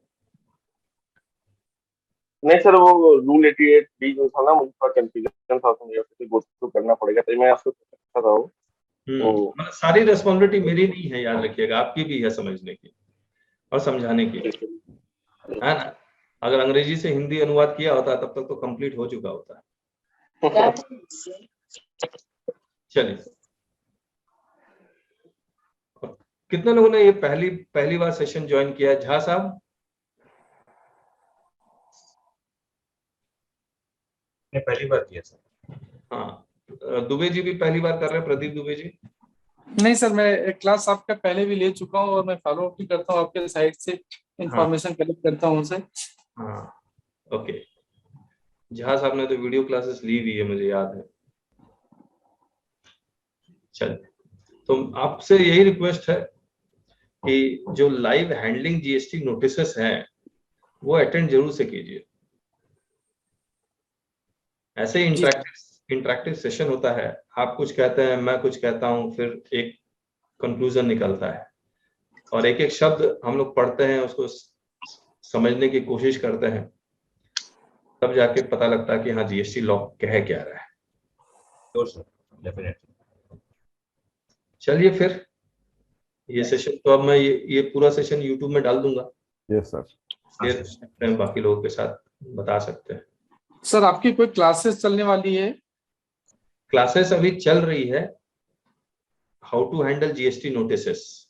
नहीं सर, वो रूल 88 जो था ना, मुझे थोड़ा कंफ्यूजन था, तो मुझे गो थ्रू करना पड़ेगा, तो मैं आपसे पूछा था वो। मतलब सारी रिस्पॉन्सिबिलिटी मेरी नहीं है, याद रखिएगा, आपकी भी है समझने की और समझाने की, है ना? अगर अंग्रेजी से हिंदी अनुवाद किया होता तब तक तो कंप्लीट हो चुका होता। चलिए, कितने लोगों ने ये पहली बार सेशन ज्वाइन किया है? झा साहब? ने पहली बार किया सर। हाँ, दुबे जी भी पहली बार कर रहे हैं? प्रदीप दुबे जी? नहीं सर, मैं एक क्लास आपका पहले भी ले चुका हूँ और मैं फॉलो अप भी करता हूँ आपके साइट से, इंफॉर्मेशन कलेक्ट करता हूँ उनसे। हाँ ओके। झा साहब ने तो वीडियो क्लासेस ली हुई है, मुझे याद है। चलिए, तो आपसे यही रिक्वेस्ट है कि जो लाइव हैंडलिंग जीएसटी नोटिसेस हैं वो अटेंड जरूर से कीजिए। ऐसे इंटरेक्टिव सेशन होता है, आप कुछ कहते हैं, मैं कुछ कहता हूं, फिर एक कंक्लूजन निकलता है और एक एक शब्द हम लोग पढ़ते हैं, उसको समझने की कोशिश करते हैं, तब जाके पता लगता है कि हाँ जीएसटी लॉ कह क्या रहा है। चलिए फिर, ये सेशन तो अब मैं ये पूरा सेशन यूट्यूब में डाल दूंगा। Yes sir. शेयर कर सकते हैं, बाकी लोगों के साथ बता सकते हैं। सर आपकी कोई क्लासेस चलने वाली है? क्लासेस अभी चल रही है, how to handle GST notices.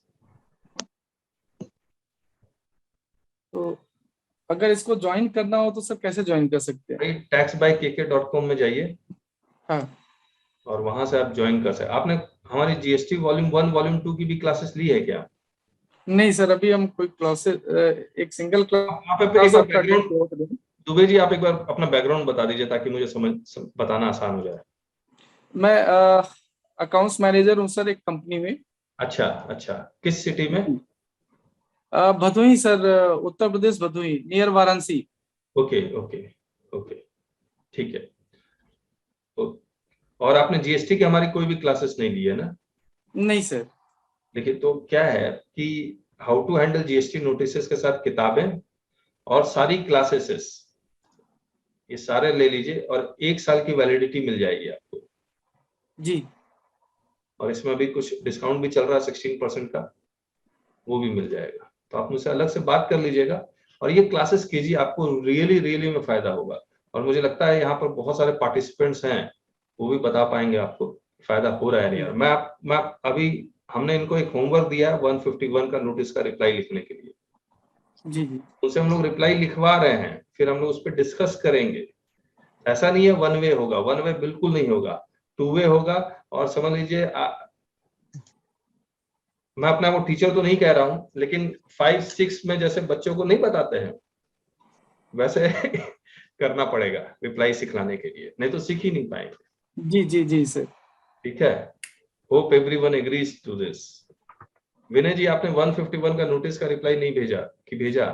तो अगर इसको ज्वाइन करना हो तो सर कैसे ज्वाइन कर सकते हैं? taxbykk.com में जाइए। हाँ। और वहां से आप ज्वाइन कर सकते। आपने हमारी जीएसटी वॉल्यूम 1 वॉल्यूम 2 की भी क्लासेस ली है क्या? नहीं सर, अभी हम कोई क्लासेस, एक सिंगल क्लास। दुबे जी आप एक बार अपना बैकग्राउंड बता दीजिए ताकि मुझे बताना आसान हो जाए। मैं अकाउंट्स मैनेजर हूँ सर एक कंपनी में। अच्छा अच्छा, किस सिटी में? Bhadohi sir, Uttar Pradesh, Bhadohi near Varanasi. Okay okay okay, ठीक है। और आपने जीएसटी की हमारी कोई भी क्लासेस नहीं ली है ना? नहीं सर। देखिए, तो क्या है कि how to handle GST notices के साथ किताबें और सारी क्लासेस, ये सारे ले लीजिए और 1 साल की वैलिडिटी मिल जाएगी आपको जी। और इसमें अभी कुछ डिस्काउंट भी चल रहा है 16% का, वो भी मिल जाएगा। तो आप मुझसे अलग से बात कर लीजिएगा और ये क्लासेस कीजिए, आपको रियली में फायदा होगा। और मुझे लगता है यहाँ पर बहुत सारे पार्टिसिपेंट्स हैं, वो भी बता पाएंगे आपको फायदा हो रहा है नहीं। मैं अभी हमने इनको एक होमवर्क दिया है 151 का नोटिस का रिप्लाई लिखने के लिए। जी जी। उनसे हम लोग रिप्लाई लिखवा रहे हैं, फिर हम लोग उस पर डिस्कस करेंगे। ऐसा नहीं है वन वे होगा, वन वे बिल्कुल नहीं होगा, 2 वे होगा। और समझ लीजिए, मैं अपना वो टीचर तो नहीं कह रहा हूं, लेकिन 5-6 में जैसे बच्चों को नहीं बताते हैं वैसे करना पड़ेगा रिप्लाई सिखलाने के लिए, नहीं तो सीख ही नहीं पाएंगे। जी जी जी सर। ठीक है, hope everyone agrees to this. Vinay ji, आपने 151 का नोटिस का रिप्लाई नहीं भेजा कि भेजा?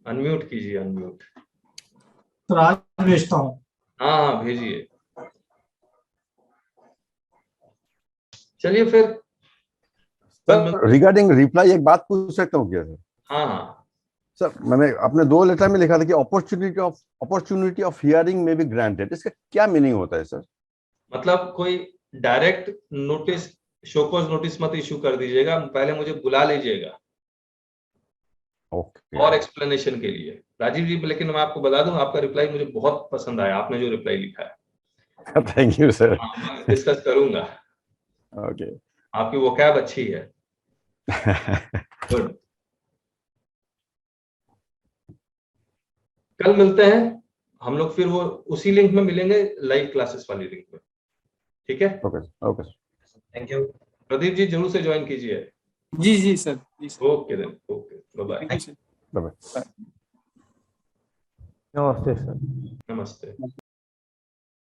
अनम्यूट कीजिए, अनम्यूट। सर आज भेजता हूँ। हाँ भेजिए। चलिए फिर रिगार्डिंग रिप्लाई एक बात पूछ सकता हूँ क्या सर? हाँ हाँ सर मैंने अपने 2 लेटर में लिखा था कि अपॉर्चुनिटी ऑफ हियरिंग में बी ग्रांटेड, इसका क्या मीनिंग होता है सर? मतलब कोई डायरेक्ट नोटिस, शोकॉज नोटिस मत इशू कर दीजिएगा, पहले मुझे बुला लीजिएगा ओके और एक्सप्लेनेशन के लिए। राजीव जी, लेकिन मैं आपको बता दूं, आपका रिप्लाई मुझे बहुत पसंद आया, आपने जो रिप्लाई लिखा है। Thank you sir. मैं डिस्कस करूंगा। ओके आपकी वोकैब अच्छी है। गुड। कल मिलते हैं हम लोग, फिर वो उसी लिंक में मिलेंगे, लाइव क्लासेस वाली लिंक में। ठीक है? Okay okay thank you. Pradeep ji जरूर से ज्वाइन कीजिए। जी सर, जी sir. Okay then, okay, bye bye. नमस्ते सर। नमस्ते।